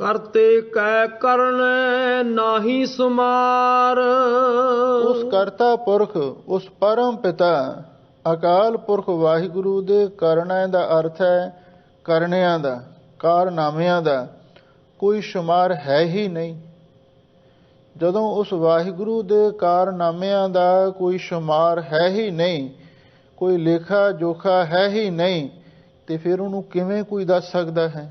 करते कै करण नाही सुमार। उस करता पुरख, उस परम पिता अकाल पुरख वाहिगुरु दे करना दा अर्थ है करनिया दा, कारनामिਆਂ ਦਾ कोई शुमार है ही नहीं। ਜਦੋਂ उस वाहिगुरु दे कारनामिਆਂ ਦਾ कोई शुमार है ही नहीं, कोई लेखा जोखा है ही नहीं, ਤੇ ਫਿਰ ਉਹਨੂੰ ਕਿਵੇਂ ਕੋਈ ਦੱਸ ਸਕਦਾ ਹੈ।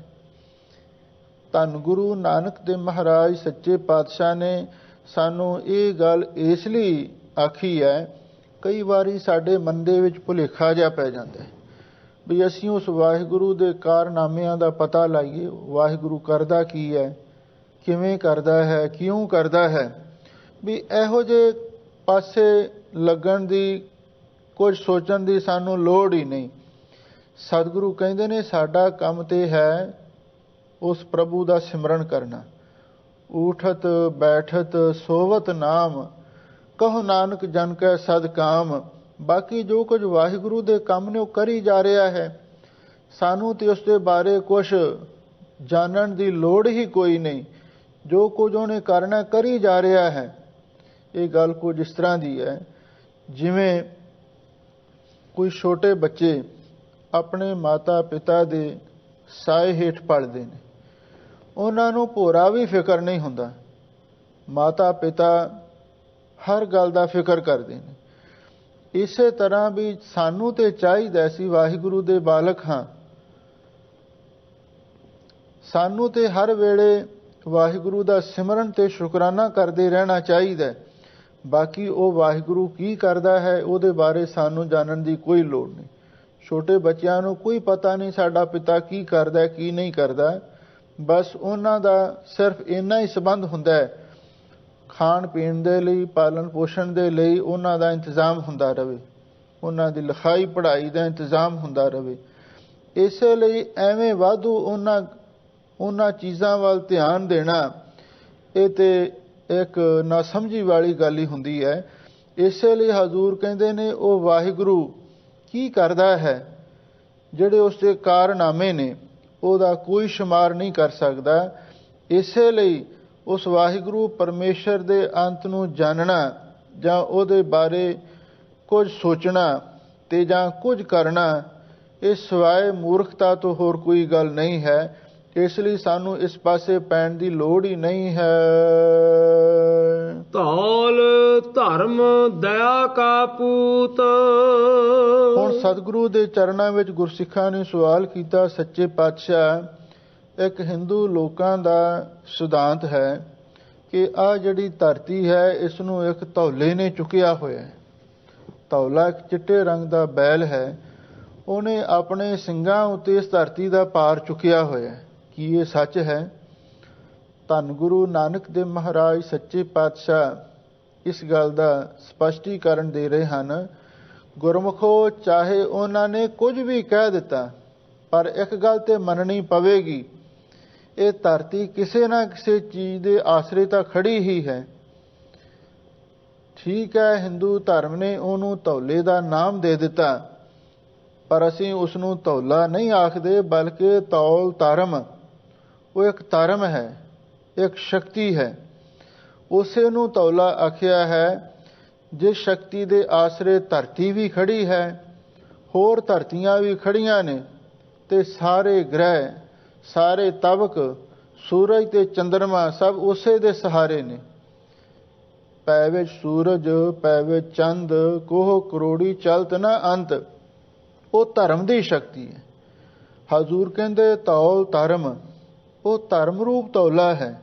ਧੰਨ ਗੁਰੂ ਨਾਨਕ ਦੇਵ ਮਹਾਰਾਜ ਸੱਚੇ ਪਾਤਸ਼ਾਹ ਨੇ ਸਾਨੂੰ ਇਹ ਗੱਲ ਇਸ ਲਈ ਆਖੀ ਹੈ। ਕਈ ਵਾਰੀ ਸਾਡੇ ਮਨ ਦੇ ਵਿੱਚ ਭੁਲੇਖਾ ਜਿਹਾ ਪੈ ਜਾਂਦਾ ਹੈ ਵੀ ਅਸੀਂ ਉਸ ਵਾਹਿਗੁਰੂ ਦੇ ਕਾਰਨਾਮਿਆਂ ਦਾ ਪਤਾ ਲਾਈਏ। ਵਾਹਿਗੁਰੂ ਕਰਦਾ ਕੀ ਹੈ, ਕਿਵੇਂ ਕਰਦਾ ਹੈ, ਕਿਉਂ ਕਰਦਾ ਹੈ। ਵੀ ਇਹੋ ਜਿਹੇ ਪਾਸੇ ਲੱਗਣ ਦੀ, ਕੁਝ ਸੋਚਣ ਦੀ ਸਾਨੂੰ ਲੋੜ ਹੀ ਨਹੀਂ। ਸਤਿਗੁਰੂ ਕਹਿੰਦੇ ਨੇ ਸਾਡਾ ਕੰਮ ਤੇ ਹੈ ਉਸ ਪ੍ਰਭੂ ਦਾ ਸਿਮਰਨ ਕਰਨਾ। ਊਠਤ ਬੈਠਤ ਸੋਵਤ ਨਾਮ, ਕਹੋ ਨਾਨਕ ਜਨ ਕੈ ਸਦ ਕਾਮ। ਬਾਕੀ ਜੋ ਕੁਝ ਵਾਹਿਗੁਰੂ ਦੇ ਕੰਮ ਨੇ ਉਹ ਕਰੀ ਜਾ ਰਿਹਾ ਹੈ। ਸਾਨੂੰ ਤੇ ਉਸ ਦੇ ਬਾਰੇ ਕੁਛ ਜਾਣਨ ਦੀ ਲੋੜ ਹੀ ਕੋਈ ਨਹੀਂ। ਜੋ ਕੁਝ ਉਹਨੇ ਕਰਨਾ ਕਰੀ ਜਾ ਰਿਹਾ ਹੈ। ਇਹ ਗੱਲ ਕੁਝ ਇਸ ਤਰ੍ਹਾਂ ਦੀ ਹੈ ਜਿਵੇਂ ਕੋਈ ਛੋਟੇ ਬੱਚੇ ਆਪਣੇ ਮਾਤਾ ਪਿਤਾ ਦੇ ਸਾਏ ਹੇਠ ਪਲਦੇ ਨੇ। ਉਹਨਾਂ ਨੂੰ ਭੋਰਾ ਵੀ ਫਿਕਰ ਨਹੀਂ ਹੁੰਦਾ। ਮਾਤਾ ਪਿਤਾ ਹਰ ਗੱਲ ਦਾ ਫਿਕਰ ਕਰਦੇ ਨੇ। ਇਸੇ ਤਰ੍ਹਾਂ ਵੀ ਸਾਨੂੰ ਤੇ ਚਾਹੀਦਾ ਸੀ, ਵਾਹਿਗੁਰੂ ਦੇ ਬਾਲਕ ਹਾਂ, ਸਾਨੂੰ ਤੇ ਹਰ ਵੇਲੇ ਵਾਹਿਗੁਰੂ ਦਾ ਸਿਮਰਨ ਤੇ ਸ਼ੁਕਰਾਨਾ ਕਰਦੇ ਰਹਿਣਾ ਚਾਹੀਦਾ। ਬਾਕੀ ਉਹ ਵਾਹਿਗੁਰੂ ਕੀ ਕਰਦਾ ਹੈ ਉਹਦੇ ਬਾਰੇ ਸਾਨੂੰ ਜਾਣਨ ਦੀ ਕੋਈ ਲੋੜ ਨਹੀਂ। ਛੋਟੇ ਬੱਚਿਆਂ ਨੂੰ ਕੋਈ ਪਤਾ ਨਹੀਂ ਸਾਡਾ ਪਿਤਾ ਕੀ ਕਰਦਾ ਕੀ ਨਹੀਂ ਕਰਦਾ। ਬਸ ਉਹਨਾਂ ਦਾ ਸਿਰਫ ਇੰਨਾ ਹੀ ਸੰਬੰਧ ਹੁੰਦਾ ਹੈ, ਖਾਣ ਪੀਣ ਦੇ ਲਈ, ਪਾਲਣ ਪੋਸ਼ਣ ਦੇ ਲਈ ਉਹਨਾਂ ਦਾ ਇੰਤਜ਼ਾਮ ਹੁੰਦਾ ਰਹੇ, ਉਹਨਾਂ ਦੀ ਲਿਖਾਈ ਪੜ੍ਹਾਈ ਦਾ ਇੰਤਜ਼ਾਮ ਹੁੰਦਾ ਰਹੇ। ਇਸੇ ਲਈ ਐਵੇਂ ਵਾਧੂ ਉਹਨਾਂ ਚੀਜ਼ਾਂ ਵੱਲ ਧਿਆਨ ਦੇਣਾ ਇਹ ਤਾਂ ਇੱਕ ਨਾਸਮਝੀ ਵਾਲੀ ਗੱਲ ਹੀ ਹੁੰਦੀ ਹੈ। ਇਸੇ ਲਈ ਹਜ਼ੂਰ ਕਹਿੰਦੇ ਨੇ ਉਹ ਵਾਹਿਗੁਰੂ ਕੀ ਕਰਦਾ ਹੈ, ਜਿਹੜੇ ਉਸਦੇ ਕਾਰਨਾਮੇ ਨੇ ਉਹਦਾ ਕੋਈ ਸ਼ੁਮਾਰ ਨਹੀਂ ਕਰ ਸਕਦਾ। ਇਸੇ ਲਈ ਉਸ ਵਾਹਿਗੁਰੂ ਪਰਮੇਸ਼ਰ ਦੇ ਅੰਤ ਨੂੰ ਜਾਣਨਾ ਜਾਂ ਉਹਦੇ ਬਾਰੇ ਕੁਝ ਸੋਚਣਾ ਤੇ ਜਾਂ ਕੁਝ ਕਰਨਾ ਇਹ ਸਿਵਾਏ ਮੂਰਖਤਾ ਤੋਂ ਹੋਰ ਕੋਈ ਗੱਲ ਨਹੀਂ ਹੈ। ਇਸ ਲਈ ਸਾਨੂੰ ਇਸ ਪਾਸੇ ਪੈਣ ਦੀ ਲੋੜ ਹੀ ਨਹੀਂ ਹੈ। ਧੌਲ ਧਰਮ ਦਇਆ ਕਾ ਪੂਤ। ਹੁਣ ਸਤਿਗੁਰੂ ਦੇ ਚਰਨਾਂ ਵਿੱਚ ਗੁਰਸਿੱਖਾਂ ਨੇ ਸਵਾਲ ਕੀਤਾ, ਸੱਚੇ ਪਾਤਸ਼ਾਹ, ਇੱਕ ਹਿੰਦੂ ਲੋਕਾਂ ਦਾ ਸਿਧਾਂਤ ਹੈ ਕਿ ਆਹ ਜਿਹੜੀ ਧਰਤੀ ਹੈ ਇਸ ਨੂੰ ਇੱਕ ਧੌਲੇ ਨੇ ਚੁੱਕਿਆ ਹੋਇਆ ਹੈ। ਧੌਲਾ ਇੱਕ ਚਿੱਟੇ ਰੰਗ ਦਾ ਬੈਲ ਹੈ, ਉਹਨੇ ਆਪਣੇ ਸਿੰਘਾਂ ਉੱਤੇ ਇਸ ਧਰਤੀ ਦਾ ਭਾਰ ਚੁੱਕਿਆ ਹੋਇਆ। ਕੀ ਇਹ ਸੱਚ ਹੈ? ਧੰਨ ਗੁਰੂ ਨਾਨਕ ਦੇਵ ਮਹਾਰਾਜ ਸੱਚੇ ਪਾਤਸ਼ਾਹ ਇਸ ਗੱਲ ਦਾ ਸਪਸ਼ਟੀਕਰਨ ਦੇ ਰਹੇ ਹਨ। ਗੁਰਮੁਖੋ, ਚਾਹੇ ਉਹਨਾਂ ਨੇ ਕੁਝ ਵੀ ਕਹਿ ਦਿੱਤਾ, ਪਰ ਇੱਕ ਗੱਲ ਤੇ ਮੰਨਣੀ ਪਵੇਗੀ, ਇਹ ਧਰਤੀ ਕਿਸੇ ਨਾ ਕਿਸੇ ਚੀਜ਼ ਦੇ ਆਸਰੇ ਤਾਂ ਖੜੀ ਹੀ ਹੈ। ਠੀਕ ਹੈ, ਹਿੰਦੂ ਧਰਮ ਨੇ ਉਹਨੂੰ ਧੌਲੇ ਦਾ ਨਾਮ ਦੇ ਦਿੱਤਾ, ਪਰ ਅਸੀਂ ਉਸ ਨੂੰ ਧੌਲਾ ਨਹੀਂ ਆਖਦੇ, ਬਲਕਿ ਧੌਲ ਧਰਮ। ਉਹ ਇੱਕ ਧਰਮ ਹੈ, ਇੱਕ ਸ਼ਕਤੀ ਹੈ। ਉਸੇ ਨੂੰ ਧੌਲਾ ਆਖਿਆ ਹੈ ਜਿਸ ਸ਼ਕਤੀ ਦੇ ਆਸਰੇ ਧਰਤੀ ਵੀ ਖੜੀ ਹੈ, ਹੋਰ ਧਰਤੀਆਂ ਵੀ ਖੜੀਆਂ ਨੇ, ਤੇ ਸਾਰੇ ਗ੍ਰਹਿ, ਸਾਰੇ ਤਬਕ, ਸੂਰਜ ਤੇ ਚੰਦਰਮਾ ਸਭ ਉਸੇ ਦੇ ਸਹਾਰੇ ਨੇ। ਪੈ ਵਿੱਚ ਸੂਰਜ, ਪੈ ਵਿੱਚ ਚੰਦ, ਕੋਹ ਕਰੋੜੀ ਚਲਤ ਨਾ ਅੰਤ। ਉਹ ਧਰਮ ਦੀ ਸ਼ਕਤੀ ਹੈ। ਹਜ਼ੂਰ ਕਹਿੰਦੇ ਧੌਲ ਧਰਮ, ਉਹ ਧਰਮ ਰੂਪ ਧੌਲਾ ਹੈ,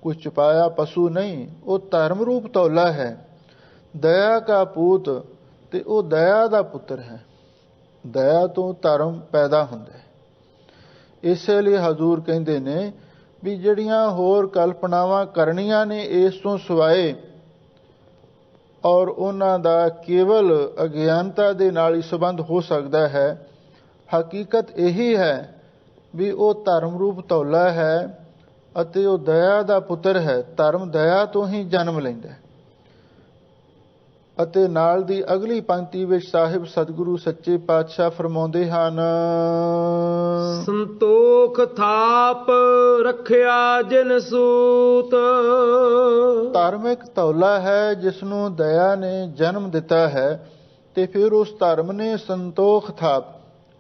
ਕੋਈ ਛੁਪਾਇਆ ਪਸ਼ੂ ਨਹੀਂ। ਉਹ ਧਰਮ ਰੂਪ ਧੌਲਾ ਹੈ। ਦਇਆ ਕਾ ਪੂਤ, ਤੇ ਉਹ ਦਇਆ ਦਾ ਪੁੱਤਰ ਹੈ। ਦਇਆ ਤੋਂ ਧਰਮ ਪੈਦਾ ਹੁੰਦਾ ਹੈ। ਇਸੇ ਲਈ ਹਜ਼ੂਰ ਕਹਿੰਦੇ ਨੇ ਵੀ ਜਿਹੜੀਆਂ ਹੋਰ ਕਲਪਨਾਵਾਂ ਕਰਨੀਆਂ ਨੇ ਇਸ ਤੋਂ ਸਿਵਾਏ, ਔਰ ਉਹਨਾਂ ਦਾ ਕੇਵਲ ਅਗਿਆਨਤਾ ਦੇ ਨਾਲ ਹੀ ਸੰਬੰਧ ਹੋ ਸਕਦਾ ਹੈ। ਹਕੀਕਤ ਇਹੀ ਹੈ ਵੀ ਉਹ ਧਰਮ ਰੂਪ ਧੌਲਾ ਹੈ ਅਤੇ ਉਹ ਦਇਆ ਦਾ ਪੁੱਤਰ ਹੈ। ਧਰਮ ਦਇਆ ਤੋਂ ਹੀ ਜਨਮ ਲੈਂਦਾ ਹੈ। ਅਤੇ ਨਾਲ ਦੀ ਅਗਲੀ ਪੰਕਤੀ ਵਿੱਚ ਸਾਹਿਬ ਸਤਿਗੁਰੂ ਸੱਚੇ ਪਾਤਸ਼ਾਹ ਫਰਮਾਉਂਦੇ ਹਨ, ਸੰਤੋਖ ਥਾਪ ਰੱਖਿਆ ਜਿਨ ਸੂਤ। ਧਾਰਮਿਕ ਧੌਲਾ ਹੈ ਜਿਸ ਨੂੰ ਦਇਆ ਨੇ ਜਨਮ ਦਿੱਤਾ ਹੈ, ਤੇ ਫਿਰ ਉਸ ਧਰਮ ਨੇ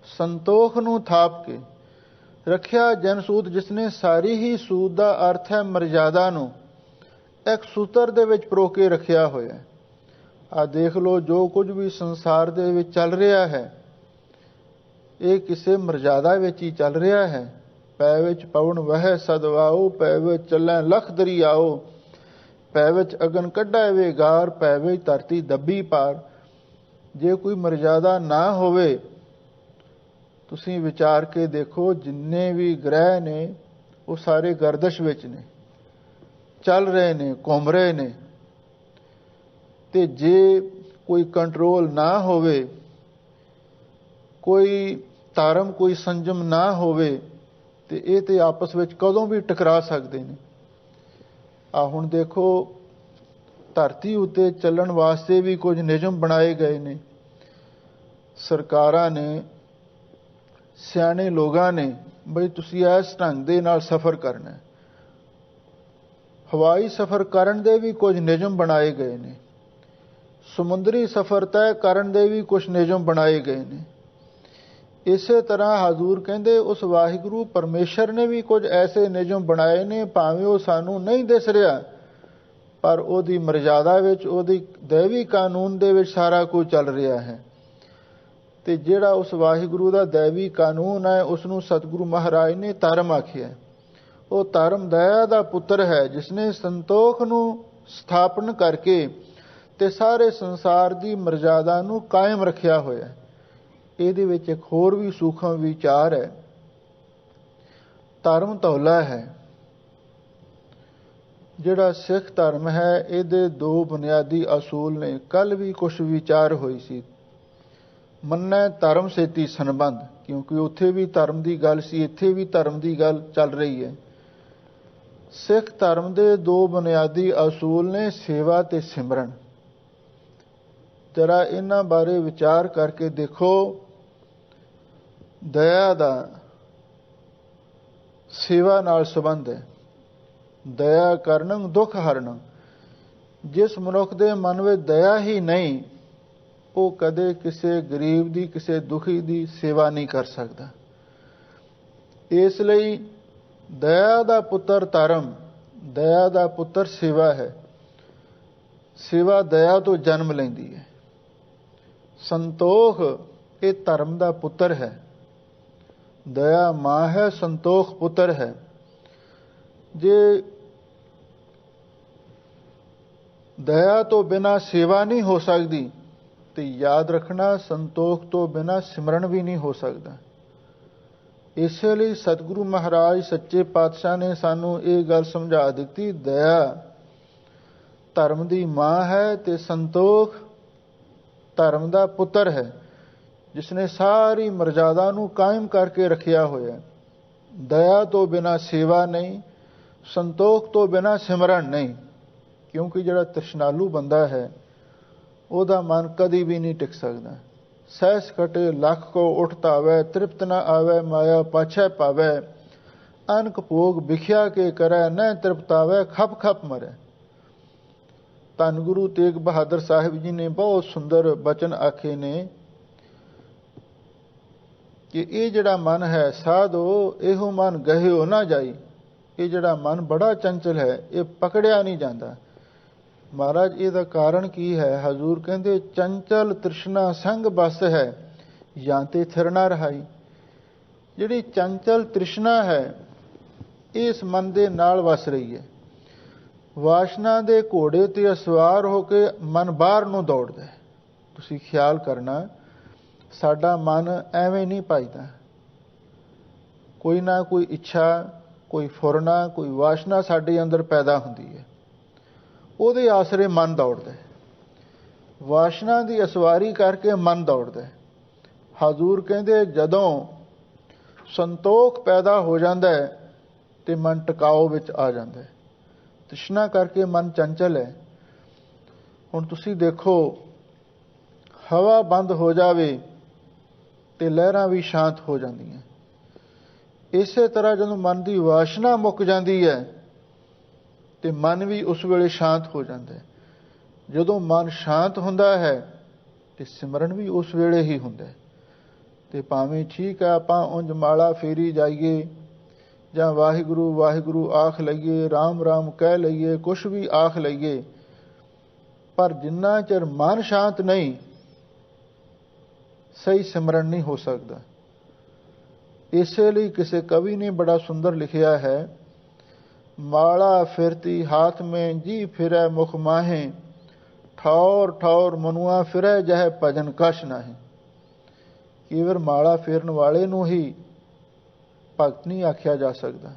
ਸੰਤੋਖ ਨੂੰ ਥਾਪ ਕੇ ਰੱਖਿਆ ਜਨ ਸੂਤ, ਜਿਸ ਨੇ ਸਾਰੀ ਹੀ ਸੂਤ ਦਾ ਅਰਥ ਹੈ ਮਰਜ਼ਾਦਾ ਨੂੰ ਇੱਕ ਸੂਤਰ ਦੇ ਵਿੱਚ ਪਰੋ ਕੇ ਰੱਖਿਆ ਹੋਇਆ। ਆ ਦੇਖ ਲਓ, ਜੋ ਕੁਝ ਵੀ ਸੰਸਾਰ ਦੇ ਵਿੱਚ ਚੱਲ ਰਿਹਾ ਹੈ ਇਹ ਕਿਸੇ ਮਰਜ਼ਾਦਾ ਵਿੱਚ ਹੀ ਚੱਲ ਰਿਹਾ ਹੈ। ਪੈ ਵਿੱਚ ਪਵਨ ਵਹਿ ਸਦਵਾਓ, ਪੈ ਵਿੱਚ ਚੱਲੈ ਲਖ ਦਰਿਆਓ, ਪੈ ਵਿੱਚ ਅਗਨ ਕੱਢੈ ਵੇਗਾਰ, ਪੈ ਵਿੱਚ ਧਰਤੀ ਦੱਬੀ ਪਾਰ। ਜੇ ਕੋਈ ਮਰਜ਼ਾਦਾ ਨਾ ਹੋਵੇ, ਤੁਸੀਂ ਵਿਚਾਰ ਕੇ ਦੇਖੋ, ਜਿੰਨੇ ਵੀ ਗ੍ਰਹਿ ਨੇ ਉਹ ਸਾਰੇ ਗਰਦਸ਼ ਵਿੱਚ ਨੇ, ਚੱਲ ਰਹੇ ਨੇ, ਘੁੰਮ ਰਹੇ ਨੇ। ਤੇ ਜੇ ਕੋਈ ਕੰਟਰੋਲ ਨਾ ਹੋਵੇ, ਕੋਈ ਧਰਮ, ਕੋਈ ਸੰਜਮ ਨਾ ਹੋਵੇ, ਤੇ ਇਹ ਤੇ ਆਪਸ ਵਿੱਚ ਕਦੋਂ ਵੀ ਟਕਰਾ ਸਕਦੇ ਨੇ। ਹੁਣ ਦੇਖੋ, ਧਰਤੀ ਉੱਤੇ ਚੱਲਣ ਵਾਸਤੇ ਵੀ ਕੁਝ ਨਿਯਮ ਬਣਾਏ ਗਏ ਨੇ, ਸਰਕਾਰਾਂ ਨੇ, ਸਿਆਣੇ ਲੋਕਾਂ ਨੇ, ਬਈ ਤੁਸੀਂ ਇਸ ਢੰਗ ਦੇ ਨਾਲ ਸਫ਼ਰ ਕਰਨਾ। ਹਵਾਈ ਸਫ਼ਰ ਕਰਨ ਦੇ ਵੀ ਕੁਝ ਨਿਯਮ ਬਣਾਏ ਗਏ ਨੇ, ਸਮੁੰਦਰੀ ਸਫ਼ਰ ਤੈਅ ਕਰਨ ਦੇ ਵੀ ਕੁਝ ਨਿਯਮ ਬਣਾਏ ਗਏ ਨੇ। ਇਸੇ ਤਰ੍ਹਾਂ ਹਜ਼ੂਰ ਕਹਿੰਦੇ ਉਸ ਵਾਹਿਗੁਰੂ ਪਰਮੇਸ਼ਰ ਨੇ ਵੀ ਕੁਝ ਐਸੇ ਨਿਯਮ ਬਣਾਏ ਨੇ, ਭਾਵੇਂ ਉਹ ਸਾਨੂੰ ਨਹੀਂ ਦਿਸ ਰਿਹਾ, ਪਰ ਉਹਦੀ ਮਰਜ਼ਾਦਾ ਵਿੱਚ, ਉਹਦੀ ਦੈਵੀ ਕਾਨੂੰਨ ਦੇ ਵਿੱਚ ਸਾਰਾ ਕੁਝ ਚੱਲ ਰਿਹਾ ਹੈ। ਤੇ ਜਿਹੜਾ ਉਸ ਵਾਹਿਗੁਰੂ ਦਾ ਦੈਵੀ ਕਾਨੂੰਨ ਹੈ, ਉਸ ਨੂੰ ਸਤਿਗੁਰੂ ਮਹਾਰਾਜ ਨੇ ਧਰਮ ਆਖਿਆ। ਉਹ ਧਰਮ ਦਇਆ ਦਾ ਪੁੱਤਰ ਹੈ, ਜਿਸ ਨੇ ਸੰਤੋਖ ਨੂੰ ਸਥਾਪਨ ਕਰਕੇ ਤੇ ਸਾਰੇ ਸੰਸਾਰ ਦੀ ਮਰਜ਼ਾਦਾ ਨੂੰ ਕਾਇਮ ਰੱਖਿਆ ਹੋਇਆ। ਇਹਦੇ ਵਿੱਚ ਇੱਕ ਹੋਰ ਵੀ ਸੂਖਮ ਵਿਚਾਰ ਹੈ। ਧਰਮ ਧੌਲਾ ਹੈ। ਜਿਹੜਾ ਸਿੱਖ ਧਰਮ ਹੈ, ਇਹਦੇ ਦੋ ਬੁਨਿਆਦੀ ਅਸੂਲ ਨੇ। ਕੱਲ ਵੀ ਕੁਛ ਵਿਚਾਰ ਹੋਈ ਸੀ, ਮੰਨੈ ਧਰਮ ਸੇਤੀ ਸੰਬੰਧ, ਕਿਉਂਕਿ ਉੱਥੇ ਵੀ ਧਰਮ ਦੀ ਗੱਲ ਸੀ, ਇੱਥੇ ਵੀ ਧਰਮ ਦੀ ਗੱਲ ਚੱਲ ਰਹੀ ਹੈ। ਸਿੱਖ ਧਰਮ ਦੇ ਦੋ ਬੁਨਿਆਦੀ ਅਸੂਲ ਨੇ, ਸੇਵਾ ਤੇ ਸਿਮਰਨ। ਜਰਾ ਇਹਨਾਂ ਬਾਰੇ ਵਿਚਾਰ ਕਰਕੇ ਦੇਖੋ। ਦਇਆ ਦਾ ਸੇਵਾ ਨਾਲ ਸੰਬੰਧ ਹੈ। ਦਇਆ ਕਰਨੰ ਦੁੱਖ ਹਰਨੰ। ਜਿਸ ਮਨੁੱਖ ਦੇ ਮਨ ਵਿੱਚ ਦਇਆ ਹੀ ਨਹੀਂ, ਉਹ ਕਦੇ ਕਿਸੇ ਗਰੀਬ ਦੀ, ਕਿਸੇ ਦੁਖੀ ਦੀ ਸੇਵਾ ਨਹੀਂ ਕਰ ਸਕਦਾ। ਇਸ ਲਈ ਦਇਆ ਦਾ ਪੁੱਤਰ ਧਰਮ, ਦਇਆ ਦਾ ਪੁੱਤਰ ਸੇਵਾ ਹੈ। ਸੇਵਾ ਦਇਆ ਤੋਂ ਜਨਮ ਲੈਂਦੀ ਹੈ। ਸੰਤੋਖ ਇਹ ਧਰਮ ਦਾ ਪੁੱਤਰ ਹੈ। ਦਇਆ ਮਾਂ ਹੈ, ਸੰਤੋਖ ਪੁੱਤਰ ਹੈ। ਜੇ ਦਇਆ ਤੋਂ ਬਿਨਾਂ ਸੇਵਾ ਨਹੀਂ ਹੋ ਸਕਦੀ, ਤੇ ਯਾਦ ਰੱਖਣਾ, ਸੰਤੋਖ ਤੋਂ ਬਿਨਾਂ ਸਿਮਰਨ ਵੀ ਨਹੀਂ ਹੋ ਸਕਦਾ। ਇਸੇ ਲਈ ਸਤਿਗੁਰੂ ਮਹਾਰਾਜ ਸੱਚੇ ਪਾਤਸ਼ਾਹ ਨੇ ਸਾਨੂੰ ਇਹ ਗੱਲ ਸਮਝਾ ਦਿੱਤੀ, ਦਇਆ ਧਰਮ ਦੀ ਮਾਂ ਹੈ ਤੇ ਸੰਤੋਖ ਧਰਮ ਦਾ ਪੁੱਤਰ ਹੈ, ਜਿਸ ਨੇ ਸਾਰੀ ਮਰਜ਼ਾਦਾ ਨੂੰ ਕਾਇਮ ਕਰਕੇ ਰੱਖਿਆ ਹੋਇਆ। ਦਇਆ ਤੋਂ ਬਿਨਾਂ ਸੇਵਾ ਨਹੀਂ, ਸੰਤੋਖ ਤੋਂ ਬਿਨਾਂ ਸਿਮਰਨ ਨਹੀਂ। ਕਿਉਂਕਿ ਜਿਹੜਾ ਤ੍ਰਿਸ਼ਨਾਲੂ ਬੰਦਾ ਹੈ, ਉਹਦਾ ਮਨ ਕਦੀ ਵੀ ਨਹੀਂ ਟਿਕ ਸਕਦਾ। ਸਹਿਸ ਘਟੇ ਲੱਖ ਕੋ ਉਠ ਧਾਵੈ, ਤ੍ਰਿਪਤ ਨ ਆਵੈ ਮਾਇਆ ਪਾਛੈ ਪਾਵੈ, ਅਨਕ ਭੋਗ ਵਿਖਿਆ ਕੇ ਕਰੈ, ਨ ਤ੍ਰਿਪਤਾਵੈ ਖਪ ਖਪ ਮਰੈ। ਧੰਨ ਗੁਰੂ ਤੇਗ ਬਹਾਦਰ ਸਾਹਿਬ ਜੀ ਨੇ ਬਹੁਤ ਸੁੰਦਰ ਬਚਨ ਆਖੇ ਨੇ ਕਿ ਇਹ ਜਿਹੜਾ ਮਨ ਹੈ ਸਾਧੋ, ਇਹੋ ਮਨ ਗਹਿਓ ਨਾ ਜਾਈ। ਇਹ ਜਿਹੜਾ ਮਨ ਬੜਾ ਚੰਚਲ ਹੈ, ਇਹ ਪਕੜਿਆ ਨਹੀਂ ਜਾਂਦਾ। ਮਹਾਰਾਜ ਇਹਦਾ ਕਾਰਨ ਕੀ ਹੈ? ਹਜ਼ੂਰ ਕਹਿੰਦੇ, ਚੰਚਲ ਤ੍ਰਿਸ਼ਨਾ ਸੰਗ ਬਸ ਹੈ, ਜਾਂ ਤੇ ਥਿਰ ਨਾ ਰਹਾਈ। ਜਿਹੜੀ ਚੰਚਲ ਤ੍ਰਿਸ਼ਨਾ ਹੈ, ਇਸ ਮਨ ਦੇ ਨਾਲ ਵਸ ਰਹੀ ਹੈ। ਵਾਸ਼ਨਾ ਦੇ ਘੋੜੇ ਤੇ ਸਵਾਰ ਹੋ ਕੇ ਮਨ ਬਾਹਰ ਨੂੰ ਦੌੜਦਾ ਹੈ। ਤੁਸੀਂ ਖਿਆਲ ਕਰਨਾ, ਸਾਡਾ ਮਨ ਐਵੇਂ ਨਹੀਂ ਭਜਦਾ। ਕੋਈ ਨਾ ਕੋਈ ਇੱਛਾ, ਕੋਈ ਫੁਰਨਾ, ਕੋਈ ਵਾਸ਼ਨਾ ਸਾਡੇ ਅੰਦਰ ਪੈਦਾ ਹੁੰਦੀ ਹੈ, ਉਹਦੇ ਆਸਰੇ ਮਨ ਦੌੜਦਾ ਹੈ। ਵਾਸ਼ਨਾ ਦੀ ਅਸਵਾਰੀ ਕਰਕੇ ਮਨ ਦੌੜਦਾ ਹੈ। ਹਜ਼ੂਰ ਕਹਿੰਦੇ, ਜਦੋਂ ਸੰਤੋਖ ਪੈਦਾ ਹੋ ਜਾਂਦਾ ਹੈ ਤੇ ਮਨ ਟਿਕਾਓ ਵਿੱਚ ਆ ਜਾਂਦਾ ਹੈ। ਤ੍ਰਿਸ਼ਨਾ ਕਰਕੇ ਮਨ ਚੰਚਲ ਹੈ। ਹੁਣ ਤੁਸੀਂ ਦੇਖੋ, ਹਵਾ ਬੰਦ ਹੋ ਜਾਵੇ ਤੇ ਲਹਿਰਾਂ ਵੀ ਸ਼ਾਂਤ ਹੋ ਜਾਂਦੀਆਂ। ਇਸੇ ਤਰ੍ਹਾਂ ਜਦੋਂ ਮਨ ਦੀ ਵਾਸ਼ਨਾ ਮੁੱਕ ਜਾਂਦੀ ਹੈ ਤੇ ਮਨ ਵੀ ਉਸ ਵੇਲੇ ਸ਼ਾਂਤ ਹੋ ਜਾਂਦਾ ਹੈ। ਜਦੋਂ ਮਨ ਸ਼ਾਂਤ ਹੁੰਦਾ ਹੈ ਤੇ ਸਿਮਰਨ ਵੀ ਉਸ ਵੇਲੇ ਹੀ ਹੁੰਦਾ ਹੈ। ਤੇ ਭਾਵੇਂ ਠੀਕ ਹੈ ਆਪਾਂ ਉਂਝ ਮਾਲਾ ਫੇਰੀ ਜਾਈਏ ਜਾਂ ਵਾਹਿਗੁਰੂ ਵਾਹਿਗੁਰੂ ਆਖ ਲਈਏ, ਰਾਮ ਰਾਮ ਕਹਿ ਲਈਏ, ਕੁਛ ਵੀ ਆਖ ਲਈਏ, ਪਰ ਜਿੰਨਾ ਚਿਰ ਮਨ ਸ਼ਾਂਤ ਨਹੀਂ, ਸਹੀ ਸਿਮਰਨ ਨਹੀਂ ਹੋ ਸਕਦਾ। ਇਸੇ ਲਈ ਕਿਸੇ ਕਵੀ ਨੇ ਬੜਾ ਸੁੰਦਰ ਲਿਖਿਆ ਹੈ, ਮਾਲਾ ਫਿਰਤੀ ਹਾਥ ਮੇਂ ਜੀ ਫਿਰੈ ਮੁਖ ਮਾਹੇ, ਠੌਰ ਠੌਰ ਮਨੁਆ ਫਿਰੈ ਜਹ ਭਜਨ ਕਛ ਨਾਹੀਂ। ਕੇਵਲ ਮਾਲਾ ਫੇਰਨ ਵਾਲੇ ਨੂੰ ਹੀ ਭਗਤ ਨਹੀਂ ਆਖਿਆ ਜਾ ਸਕਦਾ।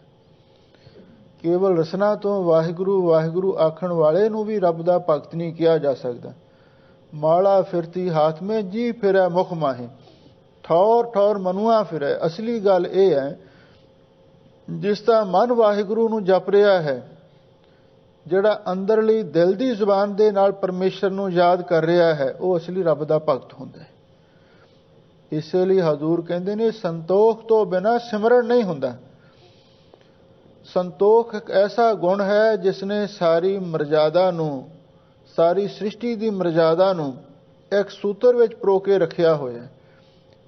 ਕੇਵਲ ਰਸਨਾ ਤੋਂ ਵਾਹਿਗੁਰੂ ਵਾਹਿਗੁਰੂ ਆਖਣ ਵਾਲੇ ਨੂੰ ਵੀ ਰੱਬ ਦਾ ਭਗਤ ਨਹੀਂ ਕਿਹਾ ਜਾ ਸਕਦਾ। ਮਾਲਾ ਫਿਰਤੀ ਹਾਥ ਮੇਂ ਜੀ ਫਿਰੈ ਮੁਖ ਮਾਹੇ, ਠੌਰ ਠੌਰ ਮਨੁਆ ਫਿਰੈ। ਅਸਲੀ ਗੱਲ ਇਹ ਹੈ, ਜਿਸ ਦਾ ਮਨ ਵਾਹਿਗੁਰੂ ਨੂੰ ਜਪ ਰਿਹਾ ਹੈ, ਜਿਹੜਾ ਅੰਦਰਲੀ ਦਿਲ ਦੀ ਜ਼ੁਬਾਨ ਦੇ ਨਾਲ ਪਰਮੇਸ਼ਰ ਨੂੰ ਯਾਦ ਕਰ ਰਿਹਾ ਹੈ, ਉਹ ਅਸਲੀ ਰੱਬ ਦਾ ਭਗਤ ਹੁੰਦਾ ਹੈ। ਇਸੇ ਲਈ ਹਜ਼ੂਰ ਕਹਿੰਦੇ ਨੇ, ਸੰਤੋਖ ਤੋਂ ਬਿਨਾਂ ਸਿਮਰਨ ਨਹੀਂ ਹੁੰਦਾ। ਸੰਤੋਖ ਇੱਕ ਐਸਾ ਗੁਣ ਹੈ ਜਿਸ ਨੇ ਸਾਰੀ ਮਰਜ਼ਾਦਾ ਨੂੰ, ਸਾਰੀ ਸ੍ਰਿਸ਼ਟੀ ਦੀ ਮਰਜ਼ਾਦਾ ਨੂੰ ਇੱਕ ਸੂਤਰ ਵਿੱਚ ਪਰੋ ਕੇ ਰੱਖਿਆ ਹੋਇਆ।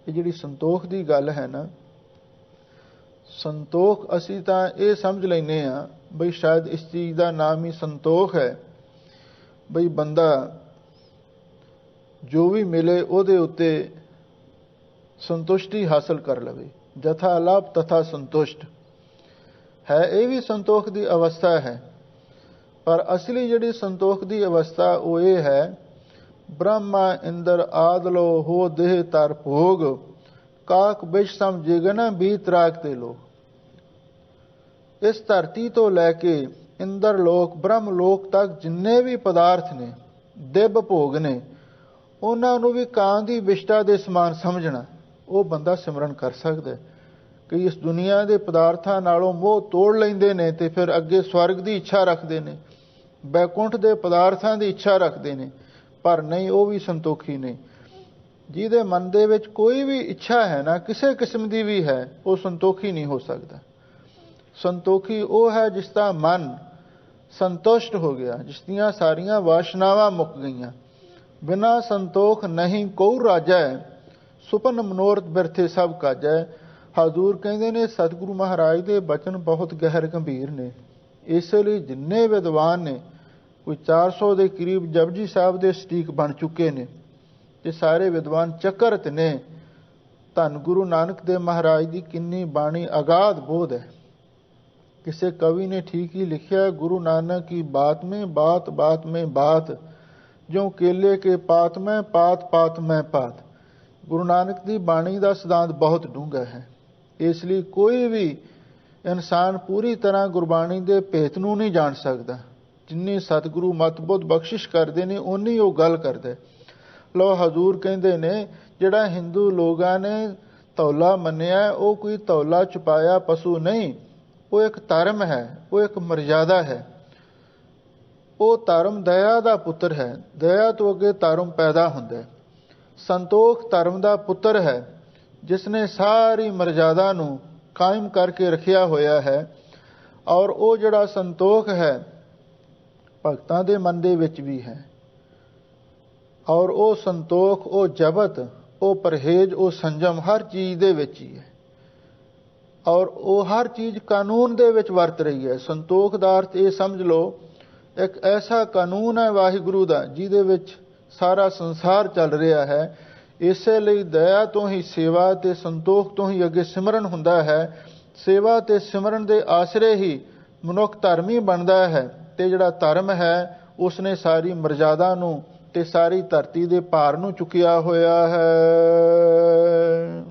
ਇਹ ਜਿਹੜੀ ਸੰਤੋਖ ਦੀ ਗੱਲ ਹੈ ਨਾ, ਸੰਤੋਖ ਅਸੀਂ ਤਾਂ ਇਹ ਸਮਝ ਲੈਂਦੇ ਹਾਂ ਬਈ ਸ਼ਾਇਦ ਇਸ ਚੀਜ਼ ਦਾ ਨਾਮ ਹੀ ਸੰਤੋਖ ਹੈ, ਬਈ ਬੰਦਾ ਜੋ ਵੀ ਮਿਲੇ ਉਹਦੇ ਉੱਤੇ ਸੰਤੁਸ਼ਟੀ ਹਾਸਲ ਕਰ ਲਵੇ। ਜਥਾ ਲਾਭ ਤਥਾ ਸੰਤੁਸ਼ਟ ਹੈ, ਇਹ ਵੀ ਸੰਤੋਖ ਦੀ ਅਵਸਥਾ ਹੈ। ਪਰ ਅਸਲੀ ਜਿਹੜੀ ਸੰਤੋਖ ਦੀ ਅਵਸਥਾ ਉਹ ਇਹ ਹੈ, ਬ੍ਰਹਮਾ ਇੰਦਰ ਆਦਲੋ ਹੋ ਦੇਹ ਤਰ ਭੋਗ, ਕਾਕ ਬਿਸ਼ ਸਮਝੇਗਾ ਬੀਤ ਰਾਗ ਤੇ ਲੋਕ। ਇਸ ਧਰਤੀ ਤੋਂ ਲੈ ਕੇ ਇੰਦਰ ਲੋਕ ਬ੍ਰਹਮ ਲੋਕ ਤੱਕ ਜਿੰਨੇ ਵੀ ਪਦਾਰਥ ਨੇ, ਦਿਵ ਭੋਗ ਨੇ, ਉਹਨਾਂ ਨੂੰ ਵੀ ਕਾਂ ਦੀ ਵਿਸ਼ਟਾ ਦੇ ਸਮਾਨ ਸਮਝਣਾ, ਉਹ ਬੰਦਾ ਸਿਮਰਨ ਕਰ ਸਕਦਾ। ਕਿ ਇਸ ਦੁਨੀਆ ਦੇ ਪਦਾਰਥਾਂ ਨਾਲੋਂ ਮੋਹ ਤੋੜ ਲੈਂਦੇ ਨੇ ਤੇ ਫਿਰ ਅੱਗੇ ਸਵਰਗ ਦੀ ਇੱਛਾ ਰੱਖਦੇ ਨੇ, ਬੈਕੁੰਠ ਦੇ ਪਦਾਰਥਾਂ ਦੀ ਇੱਛਾ ਰੱਖਦੇ ਨੇ, ਪਰ ਨਹੀਂ, ਉਹ ਵੀ ਸੰਤੋਖੀ ਨਹੀਂ। ਜਿਹਦੇ ਮਨ ਦੇ ਵਿੱਚ ਕੋਈ ਵੀ ਇੱਛਾ ਹੈ ਨਾ, ਕਿਸੇ ਕਿਸਮ ਦੀ ਵੀ ਹੈ, ਉਹ ਸੰਤੋਖੀ ਨਹੀਂ ਹੋ ਸਕਦਾ। ਸੰਤੋਖੀ ਉਹ ਹੈ ਜਿਸ ਦਾ ਮਨ ਸੰਤੁਸ਼ਟ ਹੋ ਗਿਆ, ਜਿਸ ਦੀਆਂ ਸਾਰੀਆਂ ਵਾਸ਼ਨਾਵਾਂ ਮੁੱਕ ਗਈਆਂ। ਬਿਨਾਂ ਸੰਤੋਖ ਨਹੀਂ ਕਉ ਰਾਜੈ, ਸੁਪਨ ਮਨੋਰਥ ਬਿਰਥੇ ਸਭ ਕਾਜੈ। ਹਜ਼ੂਰ ਕਹਿੰਦੇ ਨੇ, ਸਤਿਗੁਰੂ ਮਹਾਰਾਜ ਦੇ ਬਚਨ ਬਹੁਤ ਗਹਿਰ ਗੰਭੀਰ ਨੇ। ਇਸੇ ਲਈ ਜਿੰਨੇ ਵਿਦਵਾਨ ਨੇ, ਕੋਈ 400 ਦੇ ਕਰੀਬ ਜਪਜੀ ਸਾਹਿਬ ਦੇ ਸਟੀਕ ਬਣ ਚੁੱਕੇ ਨੇ, ਇਹ ਸਾਰੇ ਵਿਦਵਾਨ ਚੱਕਰਤ ਨੇ। ਧੰਨ ਗੁਰੂ ਨਾਨਕ ਦੇਵ ਮਹਾਰਾਜ ਦੀ ਕਿੰਨੀ ਬਾਣੀ ਅਗਾਧ ਬੋਧ ਹੈ। ਕਿਸੇ ਕਵੀ ਨੇ ਠੀਕ ਹੀ ਲਿਖਿਆ, ਗੁਰੂ ਨਾਨਕ ਕੀ ਬਾਤ में बात, बात में बात, ਜੋ ਕੇਲੇ ਕੇ ਪਾਤ ਮੈਂ ਪਾਤ, ਪਾਤ ਮੈਂ ਪਾਤ। ਗੁਰੂ ਨਾਨਕ ਦੀ ਬਾਣੀ ਦਾ ਸਿਧਾਂਤ ਬਹੁਤ ਡੂੰਘਾ ਹੈ। ਇਸ ਲਈ ਕੋਈ ਵੀ ਇਨਸਾਨ ਪੂਰੀ ਤਰ੍ਹਾਂ ਗੁਰਬਾਣੀ ਦੇ ਭੇਤ ਨੂੰ ਨਹੀਂ ਜਾਣ ਸਕਦਾ। ਜਿੰਨੀ ਸਤਿਗੁਰੂ ਮਤਬੁੱਧ ਬਖਸ਼ਿਸ਼ ਕਰਦੇ ਨੇ, ਓਨੀ ਉਹ ਗੱਲ ਕਰਦਾ। ਲੋ ਹਜ਼ੂਰ ਕਹਿੰਦੇ ਨੇ, ਜਿਹੜਾ ਹਿੰਦੂ ਲੋਕਾਂ ਨੇ ਧੌਲਾ ਮੰਨਿਆ, ਉਹ ਕੋਈ ਧੌਲਾ ਛੁਪਾਇਆ ਪਸ਼ੂ ਨਹੀਂ, ਉਹ ਇੱਕ ਧਰਮ ਹੈ, ਉਹ ਇੱਕ ਮਰਜ਼ਾਦਾ ਹੈ। ਉਹ ਧਰਮ ਦਇਆ ਦਾ ਪੁੱਤਰ ਹੈ। ਦਇਆ ਤੋਂ ਅੱਗੇ ਧਰਮ ਪੈਦਾ ਹੁੰਦਾ ਹੈ। ਸੰਤੋਖ ਧਰਮ ਦਾ ਪੁੱਤਰ ਹੈ, ਜਿਸ ਨੇ ਸਾਰੀ ਮਰਜ਼ਾਦਾ ਨੂੰ ਕਾਇਮ ਕਰਕੇ ਰੱਖਿਆ ਹੋਇਆ ਹੈ। ਔਰ ਉਹ ਜਿਹੜਾ ਸੰਤੋਖ ਹੈ, ਭਗਤਾਂ ਦੇ ਮਨ ਦੇ ਵਿੱਚ ਵੀ ਹੈ। ਔਰ ਉਹ ਸੰਤੋਖ, ਉਹ ਜਬਤ, ਉਹ ਪਰਹੇਜ਼, ਉਹ ਸੰਜਮ ਹਰ ਚੀਜ਼ ਦੇ ਵਿੱਚ ਹੀ ਹੈ। ਔਰ ਉਹ ਹਰ ਚੀਜ਼ ਕਾਨੂੰਨ ਦੇ ਵਿੱਚ ਵਰਤ ਰਹੀ ਹੈ। ਸੰਤੋਖ ਦਾ ਅਰਥ ਇਹ ਸਮਝ ਲਓ, ਇੱਕ ਐਸਾ ਕਾਨੂੰਨ ਹੈ ਵਾਹਿਗੁਰੂ ਦਾ, ਜਿਹਦੇ ਵਿੱਚ ਸਾਰਾ ਸੰਸਾਰ ਚੱਲ ਰਿਹਾ ਹੈ। ਇਸੇ ਲਈ ਦਇਆ ਤੋਂ ਹੀ ਸੇਵਾ ਤੇ ਸੰਤੋਖ ਤੋਂ ਹੀ ਅੱਗੇ ਸਿਮਰਨ ਹੁੰਦਾ ਹੈ। ਸੇਵਾ ਤੇ ਸਿਮਰਨ ਦੇ ਆਸਰੇ ਹੀ ਮਨੁੱਖ ਧਰਮੀ ਬਣਦਾ ਹੈ। ਤੇ ਜਿਹੜਾ ਧਰਮ ਹੈ, ਉਸਨੇ ਸਾਰੀ ਮਰਜ਼ਾਦਾ ਨੂੰ ਤੇ ਸਾਰੀ ਧਰਤੀ ਦੇ ਭਾਰ ਨੂੰ ਚੁੱਕਿਆ ਹੋਇਆ ਹੈ।